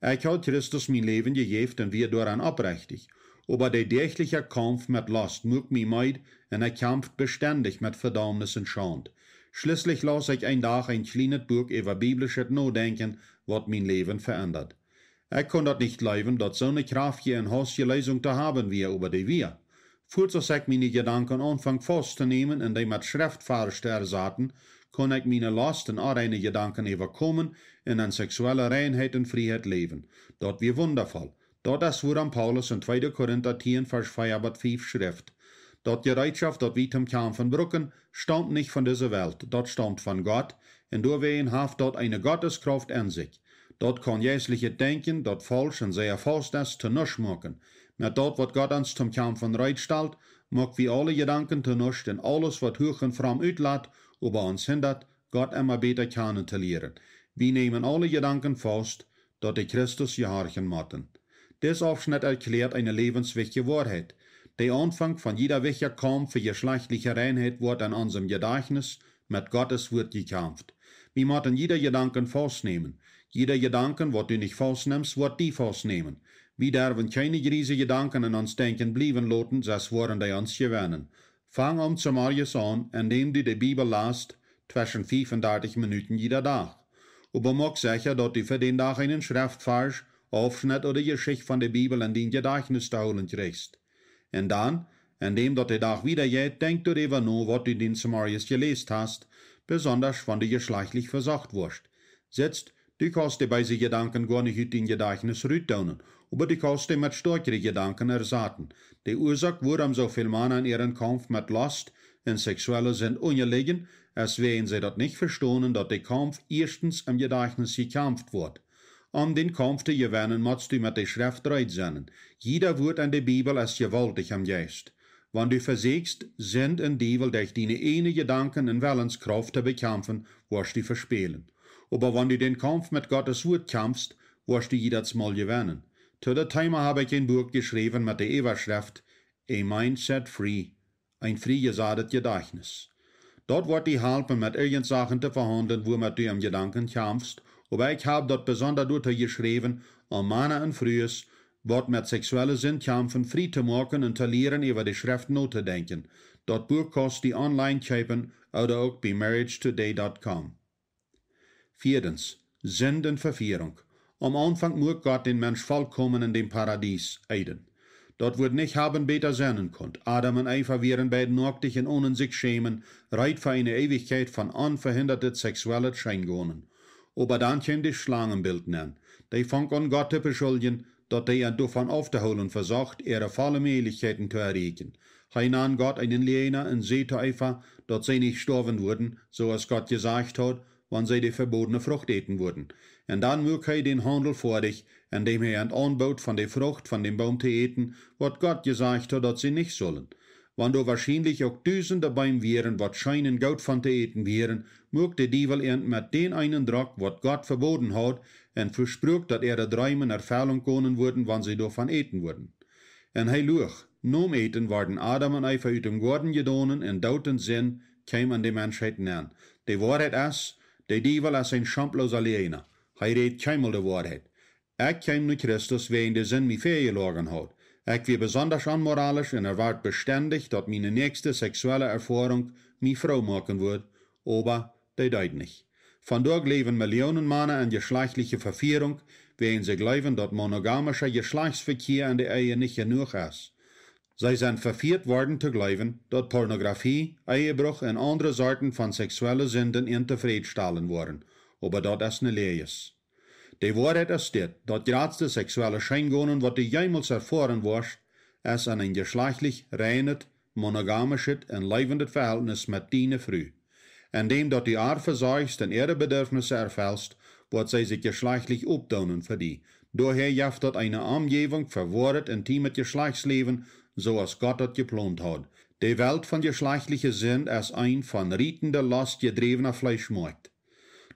S2: Ich hat Christus mein Leben gegeben und wir daran abrechtig. Aber der tägliche Kampf mit Last mag mich meid und er kämpft beständig mit Verdammnis und Schand. Schließlich las ich ein Tag ein kleines Buch über biblisches Nachdenken, was mein Leben verändert. Ich kann das nicht leiden, dass so eine Kraft hier in Hausje Lesung zu haben wir über die wir. Voorts als ich meine Gedanken anfang festzunehmen und die mit Schriftverse zu ersatten, kann ich meine Last und reine Gedanken überkommen in eine sexuelle Reinheit und Freiheit leben. Das wird wundervoll. Das ist, woran Paulus in 2. Korinther 10, Vers 5 schrift. Dat Bereitschaft, dat wir zum Kämpfen brücken, stammt nicht von dieser Welt, das stammt von Gott, und deswegen hat dort eine Gotteskraft in sich. Dort kann jährliche Denken, dat falsch und sehr fast ist, zu nichts machen. Mit dort, was Gott uns zum Kämpfen bereitstellt, mag wir alle Gedanken zu nichts und alles, was hoch und fram uitlaat, über uns hindert, Gott immer besser kennen zu lernen. Wir nehmen alle Gedanken fast, dat die Christus gehorchen mochten. Dieser Abschnitt erklärt eine lebenswichtige Wahrheit. Der Anfang von jeder wichtigen Kampf für geschlechtliche Reinheit wird an unserem Gedächtnis mit Gottes Wort gekämpft. Wir müssen jeder Gedanken festnehmen. Jeder Gedanken, was du nicht festnimmst, wird die festnehmen. Wir dürfen keine riesigen Gedanken in uns denken bleiben lassen, sonst werden die uns gewinnen. Fang zum Morgens an, indem du die Bibel liest, zwischen 35 Minuten jeder Tag. Aber mach sicher, dass du für den Tag einen Schriftvers, Aufschnitt oder Geschichte von der Bibel in dein Gedächtnis zu holen kriegst. Und dann, indem du der Tag wieder geht, denk du darüber nach, was du den Morgens gelesen hast, besonders wenn du geschlechtlich versorgt wirst. Setzt, du kannst dir bei diesen Gedanken gar nicht in dein Gedächtnis rüttaunen, aber du kannst dir mit stärkeren Gedanken ersatten. Die Ursache, warum so viele Männer in ihren Kampf mit Lust und sexueller Sinn unterliegen, als wenn sie das nicht verstehen, dass der Kampf erstens im Gedächtnis gekämpft wird. Um den Kampf zu gewinnen, musst du mit der Schrift reit sein. Jeder Wort in der Bibel ist gewaltig am Geist. Wenn du versuchst, sind und Teufel durch deine eine Gedanken und Willenskraft zu bekämpfen, wirst du verspielen. Aber wenn du den Kampf mit Gottes Wort kämpfst, wirst du jedes Mal gewinnen. Zu der Thema habe ich ein Buch geschrieben mit der Überschrift A Mind Set Free, ein freigesattes Gedächtnis. Dort wird die helfen, mit irgendwelchen zu verhandeln, womit du im Gedanken kämpfst, aber ich habe dort besonders dort geschrieben, um Männer und Frühes, was mit sexuellen Sinn kämpfen, frei zu machen und zu lernen, über die Schrift nachzudenken. Dort Buch kannst du online kaufen oder auch bei marriagetoday.com. 4. Sinn und Verführung. Am Anfang muss Gott den Mensch vollkommen in dem Paradies eiden. Dort wird nicht haben besser sein können. Adam und Eva wären beide nacktig und ohne sich schämen, reit für eine Ewigkeit von unverhinderter sexueller Scheingonen. Aber dann können die Schlangenbild nennen. Die fangen an Gott zu beschuldigen, dass die ihn davon aufzuholen versucht, ihre volle Möglichkeiten zu erreichen. Hij nahm Gott einen Lehner und sagte einfach, dass sie nicht sterben würden, so als Gott gesagt hat, wenn sie die verbotene Frucht eten würden. Und dann mögt er den Handel vor dich, indem er anbot von der Frucht von dem Baum zu eten, was Gott gesagt hat, dass sie nicht sollen. Wenn du wahrscheinlich auch Tausende beim wären, was scheinen Gott von zu eten wären, mögt der Teufel mit den einen Druck, was Gott verboten hat, und versprüht, dass ihre Träume in Erfüllung kommen würden, wenn sie davon eten würden. Und hij luch, nom eten werden Adam und Eva uit dem Garten gedonen und douten Sinn käm an die Menschheit nähen. Die Wahrheit ist, der Dievel ist ein schamploser Lehner. Hij redt keinmal de Wahrheit. Ik käm nu Christus, wer in de Sinn mich fehlgelogen hat. Ich wie besonders unmoralisch und erwart beständig, dass meine nächste sexuelle Erfahrung mich Frau machen wird, aber die deut nicht. Vandaag leben Millionen Männer in geschlechtliche Verführung, während sie glauben, dass monogamischer Geschlechtsverkehr in der Ehe nicht genug ist. Sie sind verführt worden zu glauben, dass Pornografie, Ehebruch und andere Sorten von sexuellen Sünden in zufriedenstellen worden, aber das ist eine Lehre. Die Wahrheit ist das, dass gerade die sexuelle Scheingonen, was du jemals erfahren wirst, ist an ein geschlechtlich reines, monogamisches und leibendes Verhältnis mit deiner Frau. Indem dass du ihr versorgst und ihre Bedürfnisse erfüllst, wird sie sich geschlechtlich abtun für die. Daher jaft dort eine Umgebung für wahres, intimes Geschlechtsleben, so als Gott das geplant hat. Die Welt von geschlechtlicher Sinn ist ein von rietender Last gedrevener Fleischmarkt.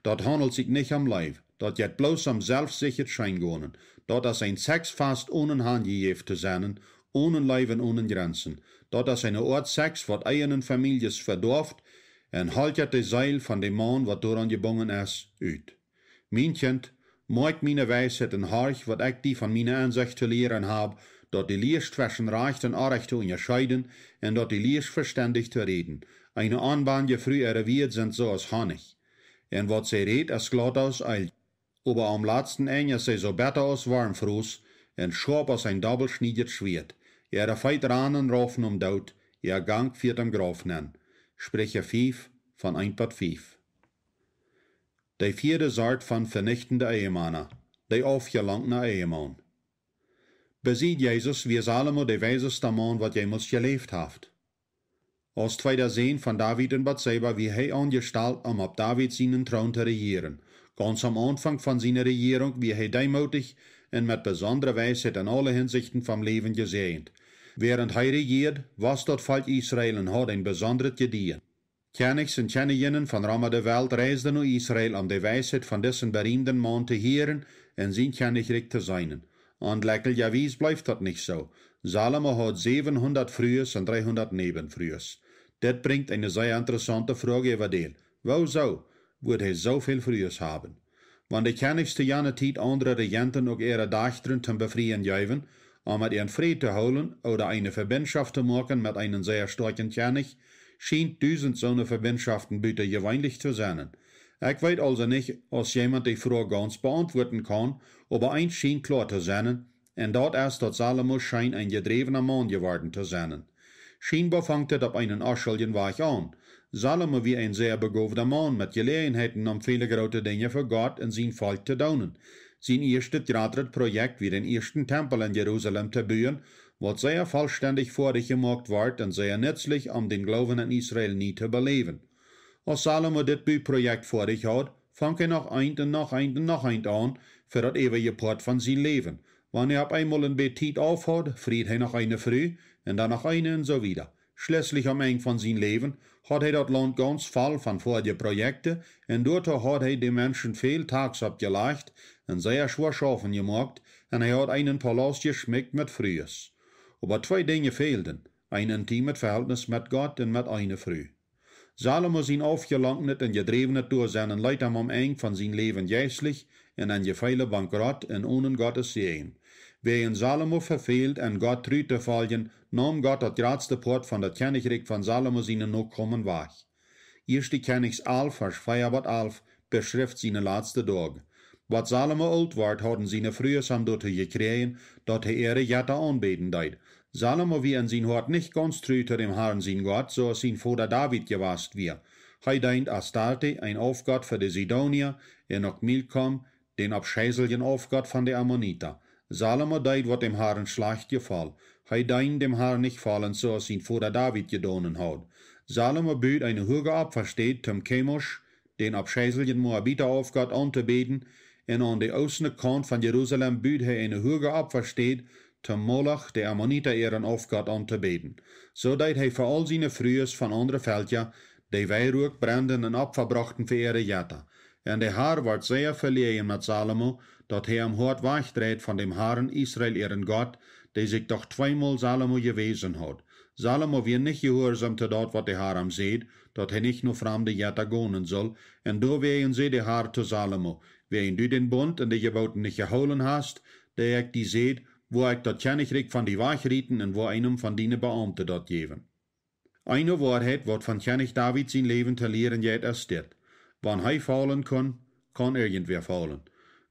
S2: Dort handelt sich nicht am Leib, dort jet bloß am selbstsichert Scheingonen. Dort ist ein Sex fast ohne Handgegeven zu sein, ohne Leib und ohne Grenzen. Dort ist eine Art Sex, was eigenen Families verdorft, und haltet die Seil von dem Mann, was daran gebunden ist, uit. Mein Kind, maak meine Weisheit en Horch, wat ich die von meiner Ansicht zu lehren hab, dort die Liest zwischen Recht und Unrecht zu unterscheiden, und dort die Liest verständig zu reden. Eine Anbahn, die früher wird, sind so als Honig. Und wat sie redt, ist glatt aus Eil. Aber am letzten Ende ist sie so besser aus Warmfroß, und scharf aus ein doppelschneidiges Schwert. Ihre Feit ranen raufen Daut, ihr Gang wird am Graf nennen. Sprecher 5 von 1,5. Die vierde Sort von vernichtende Ehemänner, die aufgelangte Ehemann. Besiegt Jesus wie Salomo der weiseste Mann, was jemals gelebt hat. Als zweiter Sehn von David und Bathseba wie er angestellt, auf David seinen Thron zu regieren. Ganz am Anfang von seiner Regierung wie er demutig und mit besonderer Weisheit in alle Hinsichten vom Leben gesehnt. Während er regiert, was dort Volk Israel und hat ein besonderes Gedien. Königs und Königinnen von Rama der Welt reisden nach Israel, um die Weisheit von diesen berühmten Mann zu hören und sein Königreich zu sein. Und lecklich bleibt das nicht so. Salomo hat 700 Frühes und 300 Nebenfrühes. Das bringt eine sehr interessante Frage über den. Wieso wird er so viel Frühes haben? Wenn die Königs zu jener Zeit andere Regenten auch ihre Dächtern zum Befreien geben, um mit ihren Frieden zu holen oder eine Verbindschaft zu machen mit einem sehr starken König, scheint 1000 so eine Verbindschaften bitte gewöhnlich zu sein. Ich weiß also nicht, ob jemand die Frage ganz beantworten kann, aber eins schien klar zu sein, und dort ist, dass Salomo scheint ein gedrevener Mann geworden zu sein. Scheinbar fängt es auf einen ascheligen Weg an. Salomo wie ein sehr begabter Mann mit Gelegenheiten, um viele große Dinge für Gott und sein Volk zu tun. Sein erstes größeres Projekt wie den ersten Tempel in Jerusalem zu bauen, was sehr vollständig vorgemacht wird und sehr nützlich, um den Glauben in Israel nie zu beleben. Als Salomo dit Bauprojekt vor sich hat, fängt er noch ein und noch ein und noch ein an für das ewige Part von sein Leben. Wenn er auf einmal ein Betit aufhat, friert er noch eine Früh und dann noch eine und so wieder. Schließlich am Ende von sein Leben hat er das Land ganz voll von vorigen Projekten und dort hat er die Menschen viel Tags abgelegt und sehr schwer schaffen gemacht und er hat einen Palast geschmückt mit Frühes. Aber zwei Dinge fehlten, ein intimes Verhältnis mit Gott und mit einer Früh. Salomo sein aufgelangnet und gedrevenet durch seinen Leid am Ende von sein Leben jässlich in ein gefeile Bankrott und ohne Gottes Segen. Während Salomo verfehlt und Gott treu zu folgen, nahm Gott das größte Port von der Königreich von Salomo seinen Nachkommen weg. 1. Königs 11, Vers 411 beschrift seine letzte Tage. Was Salomo alt ward, hatten seine Frühes am dort gekriegen, dort er ihre Jette anbeten deut. Salomo wie in sein Hort nicht ganz treu zu dem Herrn sein Gott, so als sein Vater David gewast wir. Er deint Astarte, ein Aufgott für die Sidonier, noch Milcom, den abscheißelgen Aufgott von der Ammoniter. Salomo deint, wat dem Herrn schlecht gefall. Er deint dem Herrn nicht fallen, so als sein Vater David gedonen hat. Salomo büht eine hohe Opferstätte zum Chemosh, den abscheißelgen Moabiter Aufgott anzubeten, und an der östlichen Kant von Jerusalem büht er eine hohe Opferstätte zum Moloch, der Ammoniter ihren Aufgott anzubeten. So deit er für all seine Frühes von anderen Völkern, die Weihrauch branden und Opfer brachten für ihre Jette. Und der Herr ward sehr verlegen mit Salomo, dat er am Hort wegdreht von dem Herrn Israel ihren Gott, der sich doch zweimal Salomo gewesen hat. Salomo wird nicht gehorsam zu dort, was der Herr am seht, dat hij nicht nur fremde Jätter gonen soll, en do wehen sie de haar zu Salomo, wehen du den Bund en de geboten nicht geholen hast, der ik die seht, wo ik dat Königreich van die Wachrieten en wo einem van die Beamte dat geven. Eine Wahrheit wordt van König David zijn leven te leren jet ersteert. Wann hij fallen kan irgendwer fallen.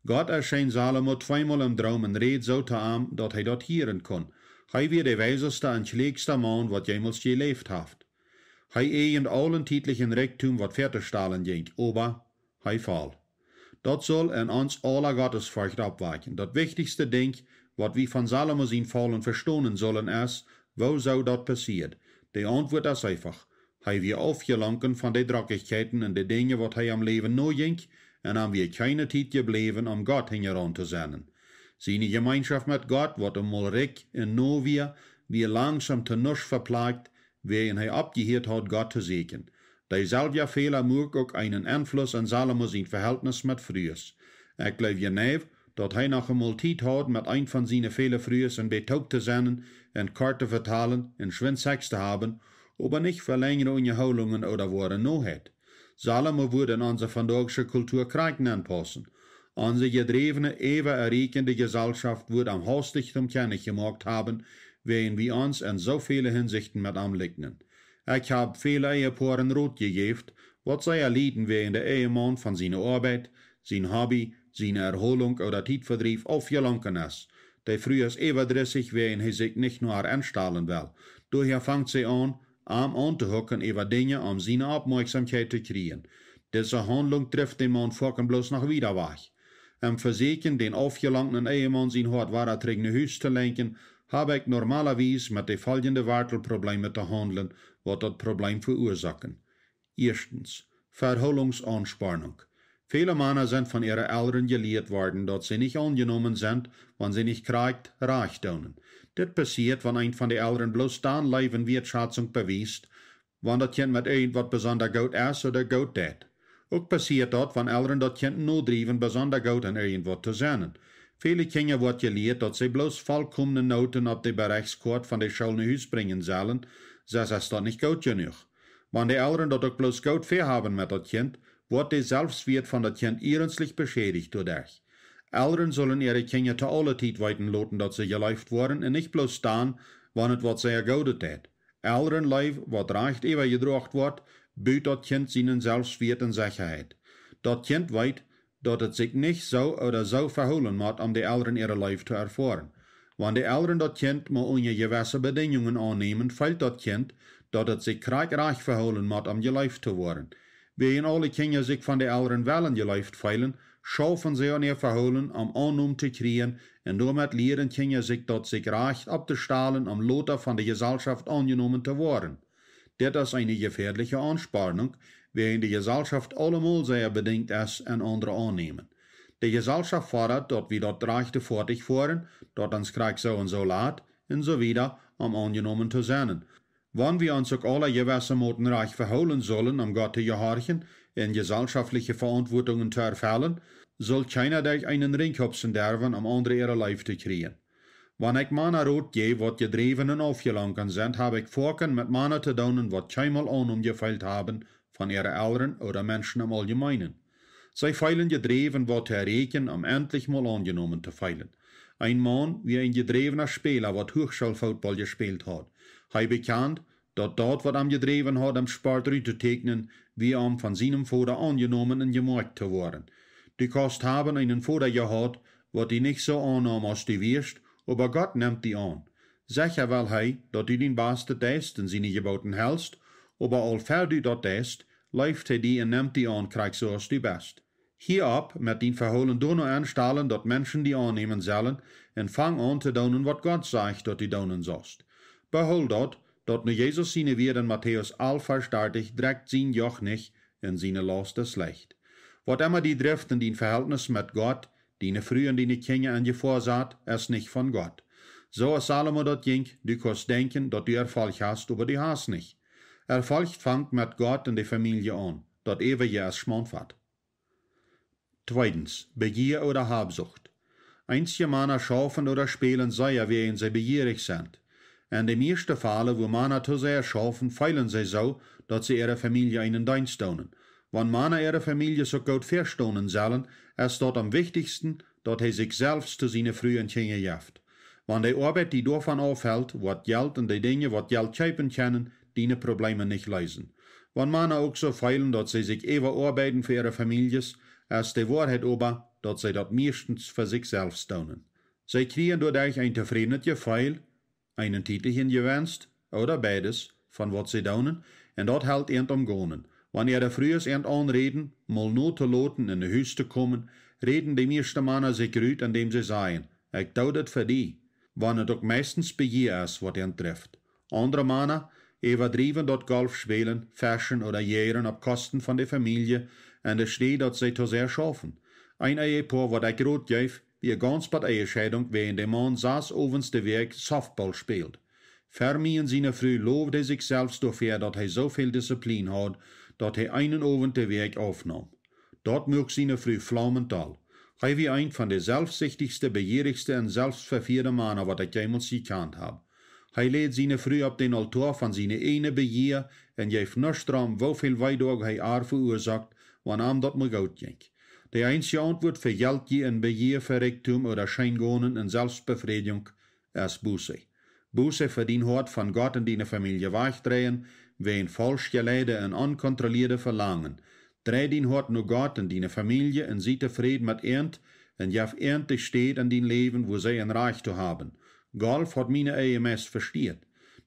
S2: Gott erscheint Salomo zweimal im Traum en reed zo te arm, dat hij dat hieren kon. Hij weer de wijzerste en schleegste man, wat jemals geleefd heeft. Hij eigent allen titlichen Reichtum, wat verterstalen ging, aber hij fall. Dat zal in ons aller Gottesfurcht abweichen. Dat wichtigste Ding, wat wie van Salomo zijn fallen verstonen sollen, is, wo zou dat passiert? De antwoord is einfach. Hij weer afgelanken van de Dreckigkeiten en de dingen wat hij am Leben no ging, en am weer keine tijd gebleven om God hingeran te zenden. Seine Gemeinschaft mit Gott wordt eenmaal rijk en no weer langsam te nusch verplagt, waarin hij abgeheerd had Gott te zeken. Dezelfde Fehler moet ook einen Einfluss an Salomo zijn Verhältnis mit Frühers. Ik geloof je neef, dat hij nog eenmaal tijd had met een van zijn vele Frühers en betaub te zenden en kort te vertalen en schwind Sex te haben, aber nicht für längere Unterholungen oder Worte no het. Salomo würde in onze vandaagse Kultur Kriegen anpassen. Onze gedrevene, eeuwig errekende Gesellschaft würde am hastigsten kennig gemacht haben, waarin wir uns in so viele Hinsichten mit anlegnen. Ich habe viele Ehepaaren Rot gegeben, wat zij erlitten während der Ehemann von seiner Arbeit, sein Hobby, seine Erholung oder Tijdverdrief aufgelangen ist. Die früher überdrissig wären hij sich nicht nur anstellen will. Daher fängt sie an te hocken über Dinge, um seine Aufmerksamkeit zu kriegen. Diese Handlung trifft den Mann vorken bloß noch wieder weg. Im Verseken, den aufgelangten Ehemann sein Hort war trägende Hüs zu lenken, habe ich normalerweise mit den folgenden Wartelproblemen zu handeln, was das Problem verursachen. Erstens, Verholungsanspannung. Viele Männer sind von ihren Eltern gelehrt worden, dass sie nicht angenommen sind, wenn sie nicht kriegt, reich tun. Das passiert, wenn ein von den Eltern bloß dann Leben Wertschätzung beweist, wenn das Kind mit irgendwas besonders gut ist oder gut tät. Auch passiert das, wenn Eltern das Kind notdriven, besonders gut an irgendwas zu sein. Viele Kinder wird gelehrt, dass sie bloß vollkommene Noten auf die Berichtskarte von der Schule Hus bringen sollen, das ist das nicht gut genug. Wenn die Eltern das auch bloß gut verhaben mit das Kind, wird der Selbstwert von das Kind ernstlich beschädigt dadurch. Eltern sollen ihre Kinder zu aller Zeit weiten lassen, dass sie geleift worden und nicht bloß dann, wenn es was sehr gut tät. Elternleif, was recht übergebracht wird, bietet das Kind seinen Selbstwert und Sicherheit. Das Kind weiß, dass es sich nicht so oder so verholen muss, um die Eltern ihre Leif zu erfahren. Wenn die Eltern das Kind mal unter gewisse Bedingungen annehmen, fällt das Kind, dass es sich reich verholen muss, um geleift zu werden. Wenn alle Kinder sich von den Eltern wollen geleift feilen, schaffen sie an ihr Verholen, um Annahme zu kriegen, und damit lehren Kinder sich dort sich recht abzustahlen, um Lothar von der Gesellschaft angenommen zu werden. Das ist eine gefährliche Anspannung, während die Gesellschaft allemal sehr bedingt ist und andere annehmen. Die Gesellschaft fordert, dass wir dort Rechte fertig fahren, dort uns Krieg so und so leid, und so wieder, um angenommen zu sein. Wenn wir uns auch alle gewissermaßen reich verholen sollen, um Gott zu gehorchen, in gesellschaftliche Verantwortungen zu erfüllen, soll keiner durch einen Ring hupsen dürfen, um andere ihre Leif zu kriegen. Wenn ich Männer rot gebe, wat gedreven und aufgelangen sind, habe ich vorken mit Männern zu tun, wat keinmal anumgefeilt haben von ihren Eltern oder Menschen im Allgemeinen. Sie feilen gedreven, wat zu erreichen, um endlich mal angenommen zu feilen. Ein Mann, wie ein gedrevener Spieler, wat Hochschulfootball gespielt hat, hij bekannt, dat dort, wat am gedreven hat, am Sport zu tegnen, wie am von seinem Vater angenommen und gemerkt zu worden. Die Kost haben einen Vater gehad, wat die nicht so annahm als die wirst, aber Gott nimmt die an. Sicher will hij, dat du den Beste test und seine Geboten hältst, aber al ver du dat test, läuft hij die und nimmt die an, kriegst so als du best. Hierab mit den Verholen nur anstellen, dat Menschen die annehmen sollen, und fang an zu tun, wat Gott sagt, dat die tun sollst. Behol dat nu Jesus seine Wert in Matthäus 11 verstartig, direkt sein Joch nicht, und seine Last ist schlecht. Wat immer die trifft in den Verhältnis mit Gott, die ne früher in die Kinder an gevorsagt, ist nicht von Gott. So als Salomo dat ging, du kannst denken, dat du Erfolg hast, aber du hast nicht. Erfolg fängt mit Gott und der Familie an, dat ewige ist schmonfat. Zweitens, Begier oder Habsucht. Einige Männer schaffen oder spielen sehr, während sie begierig sind. En de meeste Fälle, wo Männer zu sehr schaffen, feilen sie so, dass sie ihrer Familie einen Dienst tun. Wenn Männer ihre Familie so gut verstehen sollen, ist dort am wichtigsten, dass er sich selbst zu seinen frühen Kindern jaft. Wenn die Arbeit, die davon aufhält, wat Geld und die Dinge, wat Geld kaufen können, die Probleme nicht lösen. Wenn Männer auch so feilen, dass sie sich ewer arbeiten für ihre Families, ist die Wahrheit aber, dass sie das meistens für sich selbst tun. Sie kriegen dadurch ein zufriedenes Gefühl, einen täglichen Gewinst, oder beides, von was sie tun, und das hält ihnen umgehen. Wenn ihre frühes anreden, mal nur zu loten in de Huis zu kommen, reden die meisten Männer sich rüt, indem sie sagen, ich tue das für die, wann es auch meistens Begier ist, was ihnen trifft. Andere Männer übertrieben dort Golf spielen, fashion oder jähren auf Kosten von der Familie, und es steht, dass sie zu sehr schaffen. Ein Ehepaar, was ich rot gebe, wie ganz bei der Ehescheidung, während der Mann saß ovens de Weg Softball spielt. Fermi in seiner Früh lobte sich selbst dafür, dass er so viel Disziplin hat, dass er einen Abend den Weg aufnahm. Dort mög seine Früh flammental. Er wie ein von den selbstsüchtigsten, begierigsten und selbstverführten Männern, was ich jemals gekannt habe. Er lädt seine Früh auf den Altar von seiner eine Begier und geeft nichts dran, wie viel Weidog er verursacht, wann ihm das mal gut ging. Die einzige Antwort für Geld in Begier, Verrichtum oder Scheingonen in Selbstbefriedigung ist Buße. Buße für den Hort von Gott in die Familie wegdrehen, wen falsch geleide und unkontrollierte Verlangen. Dreh den Hort nur Gott in die Familie und sie zufrieden mit Ernt und jaf endlich steht in den Leben, wo sie ein Reich zu haben. Golf hat meine Ehe meist versteht.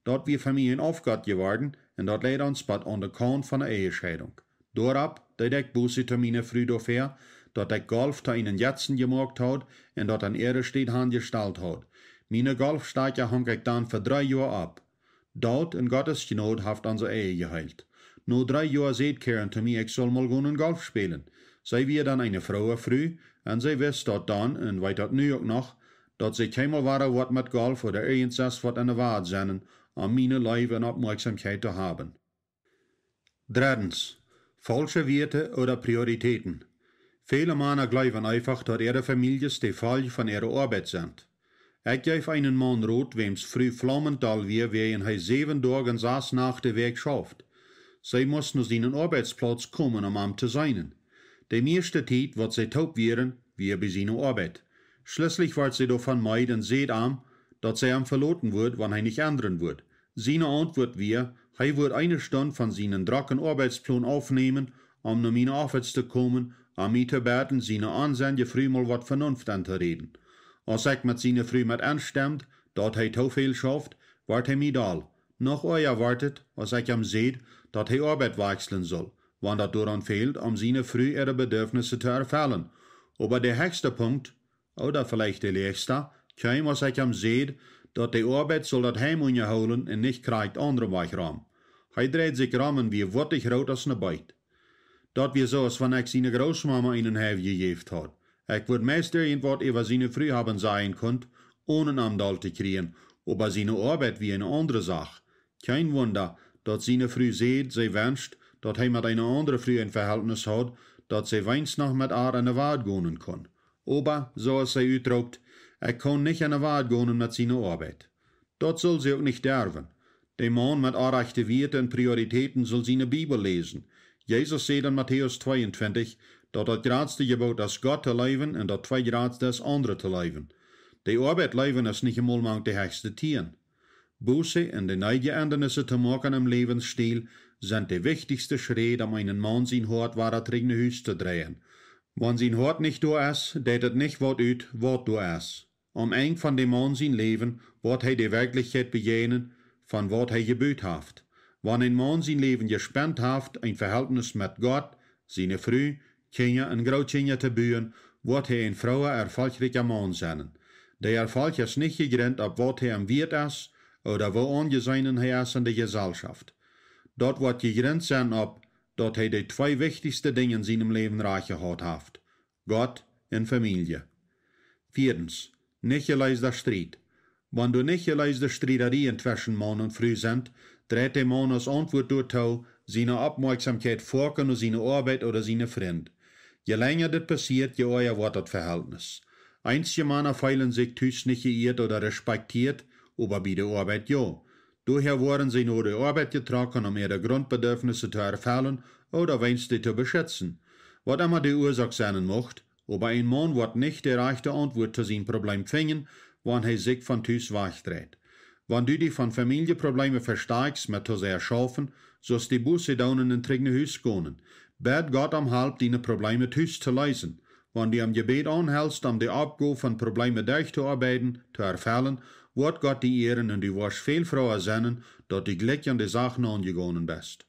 S2: Dort wir Familien auf Gott geworden und dort leidt uns bad an der Kant von der Ehescheidung. Dorab, dat ik Buße zu meine Früh dafür, dat ik Golf zu ihnen Jetzen gemacht hat und dort an ihre steht angestellt hat. Meine Golfstärke hang ich dann für 3 Jahre ab. Dort in Gottes Gnade haft unsere Ehe geheilt. Nur 3 Jahre seht kehren zu mir, ich soll mal gehen Golf spielen. Sei wir dann eine Frau früh, und sie wisst dort dann, und weit dort nu auch noch, dass sie keinmal war wat mit Golf oder irgendwas wat in der Wahrheit sind, an meine Liebe und Aufmerksamkeit zu haben. Drittens. Falsche Werte oder Prioritäten. Viele Männer glauben einfach, dass ihre Familien die Folge von ihrer Arbeit sind. Ich gebe einen Mann rot, wem's früh flammental wie er 7 Tage und 6 Nacht den Weg schafft. Sie mussten aus seinen Arbeitsplatz kommen, um am zu sein. Die meiste Zeit wird sie taub werden, wie bei seiner Arbeit. Schließlich wird sie davon meid und seht am, dass sie am verloten wird, wenn er nicht ändern wird. Seine Antwort wir, er wird eine Stunde von seinen drachen Arbeitsplan aufnehmen, um nach meiner Arbeit zu kommen, um mich zu beten, seine Ansehen früh mal wat Vernunft anzureden. Als ich mit seiner Früh mit anstimmt, dat er zu viel schafft, wird er mir da. Noch euer wartet, als ich ihm seht, dat er Arbeit wechseln soll, wann dat daran fehlt, seine Früh ihre Bedürfnisse zu erfüllen. Aber der höchste Punkt, oder vielleicht der letzte, käme, als ich ihm seht, dat die Arbeit soll dat heim holen und nicht kriegt andere Weichraum. Er dreht sich rammen wie wottig rot als ne Beid. Dat wir so, als wenn ich seine Großmama einen Hev gegeben hat. Ich würde meist irgendwas über seine Früh haben sein können, ohne Amdal zu kriegen, aber seine Arbeit wie eine andere Sache. Kein Wunder, dass seine Früh sieht, sie wünscht, dass er mit einer anderen Früh ein Verhältnis hat, dass sie weinst noch mit ihr in der Wahrheit gehen kann. Aber, so als sie ausdrückt, ich kann nicht in der Wahrheit gehen mit seiner Arbeit. Dort soll sie auch nicht derben. Der Mann mit rechten Werten und Prioritäten soll seine Bibel lesen. Jesus sagt in Matthäus 22, dass das gradste Gebot ist, Gott zu leben und das zweitgradste ist, andere zu leben. Die Arbeit leben ist nicht einmal die höchste Tieren. Buße und die neue Änderungen zu machen im Lebensstil sind die wichtigsten Schritte, um einen Mann sein Hort wahrer eigene Hüs zu drehen. Wenn sein Hort nicht da ist, deed het nicht wat uit, wat da ist. Eng von dem Mann sein Leben, wird er die Wirklichkeit begegnen, von wat er gebüht hat. Wenn ein Mann sein Leben gespannt hat, ein Verhältnis mit Gott, seine Früh, Kinder und Großkinder zu bauen, wird er ein froher, erfolgreicher Mann sein. Der Erfolg ist nicht gegrenzt, ob wat er am Wirt ist, oder wo angesehen er ist in der Gesellschaft. Dort wird gegrenzt sein, ob dass er die 2 wichtigsten Dinge in seinem Leben reiche hat. Gott und Familie. 4. Nicht geleister Streit. Wenn du nicht geleister Streiterien zwischen Mann und Frau sind, dreht der Mann als Antwort dazu, seine Aufmerksamkeit vorken auf seine Arbeit oder seine Freund. Je länger das passiert, je eher wird das Verhältnis. Einige Männer fühlen sich tüchs nicht geehrt oder respektiert, aber bei der Arbeit ja. Daher waren sie nur der Arbeit getragen, um ihre Grundbedürfnisse zu erfüllen oder wenigstens die zu beschützen. Was immer die Ursache sein mocht, aber ein Mann wird nicht die rechte Antwort zu seinem Problem finden, wenn er sich von Tüs wegdreht. Wenn du die von Familienproblemen versteigst mit zu sehr schaffen, so ist die Busse down in ein trägende Hüs gehen. Bet Gott am Halb, deine Probleme Tüs zu lösen. Wenn du am Gebet anhältst, um die Abgabe von Problemen durchzuarbeiten, zu erfüllen, wird Gott die ehren und du wirst viel froher sein, dass du glücklich an die Sachen angegangen bist.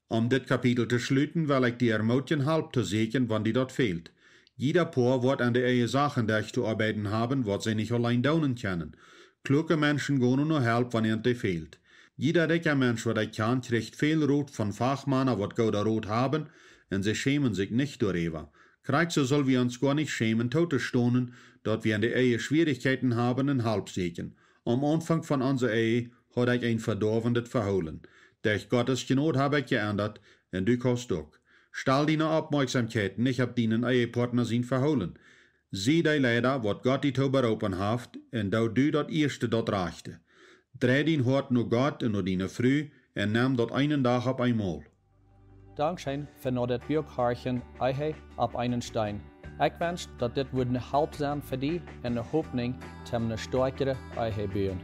S2: Um dit Kapitel zu schließen, will ich dir ermutigen, Halb zu sehen, wenn die dort fehlt. Jeder Paar wird an die eigenen Sachen durchzuarbeiten haben, was sie nicht allein daunen können. Kluge Menschen gehen nur Help, wenn ihnen fehlt. Jeder reiche Mensch, was kann, kriegt viel Rot von Fachmännern, was gute Rot haben, und sie schämen sich nicht darüber. Kriegt so soll wir uns gar nicht schämen, tot zu stehen, dort wir in der Ehe Schwierigkeiten haben und Halb sehen. Am Anfang von unserer Ehe hat ich ein verdorbendes Verholen. Durch Gottes Genot habe ich geändert, und du kannst auch. Stell deine Aufmerksamkeit nicht auf deinen Ehepartner sein Verholen. Sieh die Leider, wat Gott die zu beroepen heeft, en du dat eerste dat rechte. Dreh dein Hart nur Gott und nur deine Früh, en nimm dat einen Tag auf einmal.
S1: Dankschön für noch das Bürgerchen Eihe ab einen Stein. Ich wünsche, dass das eine Halb sein für dich und eine Hoffnung, dass eine stärkere Eihe bauen.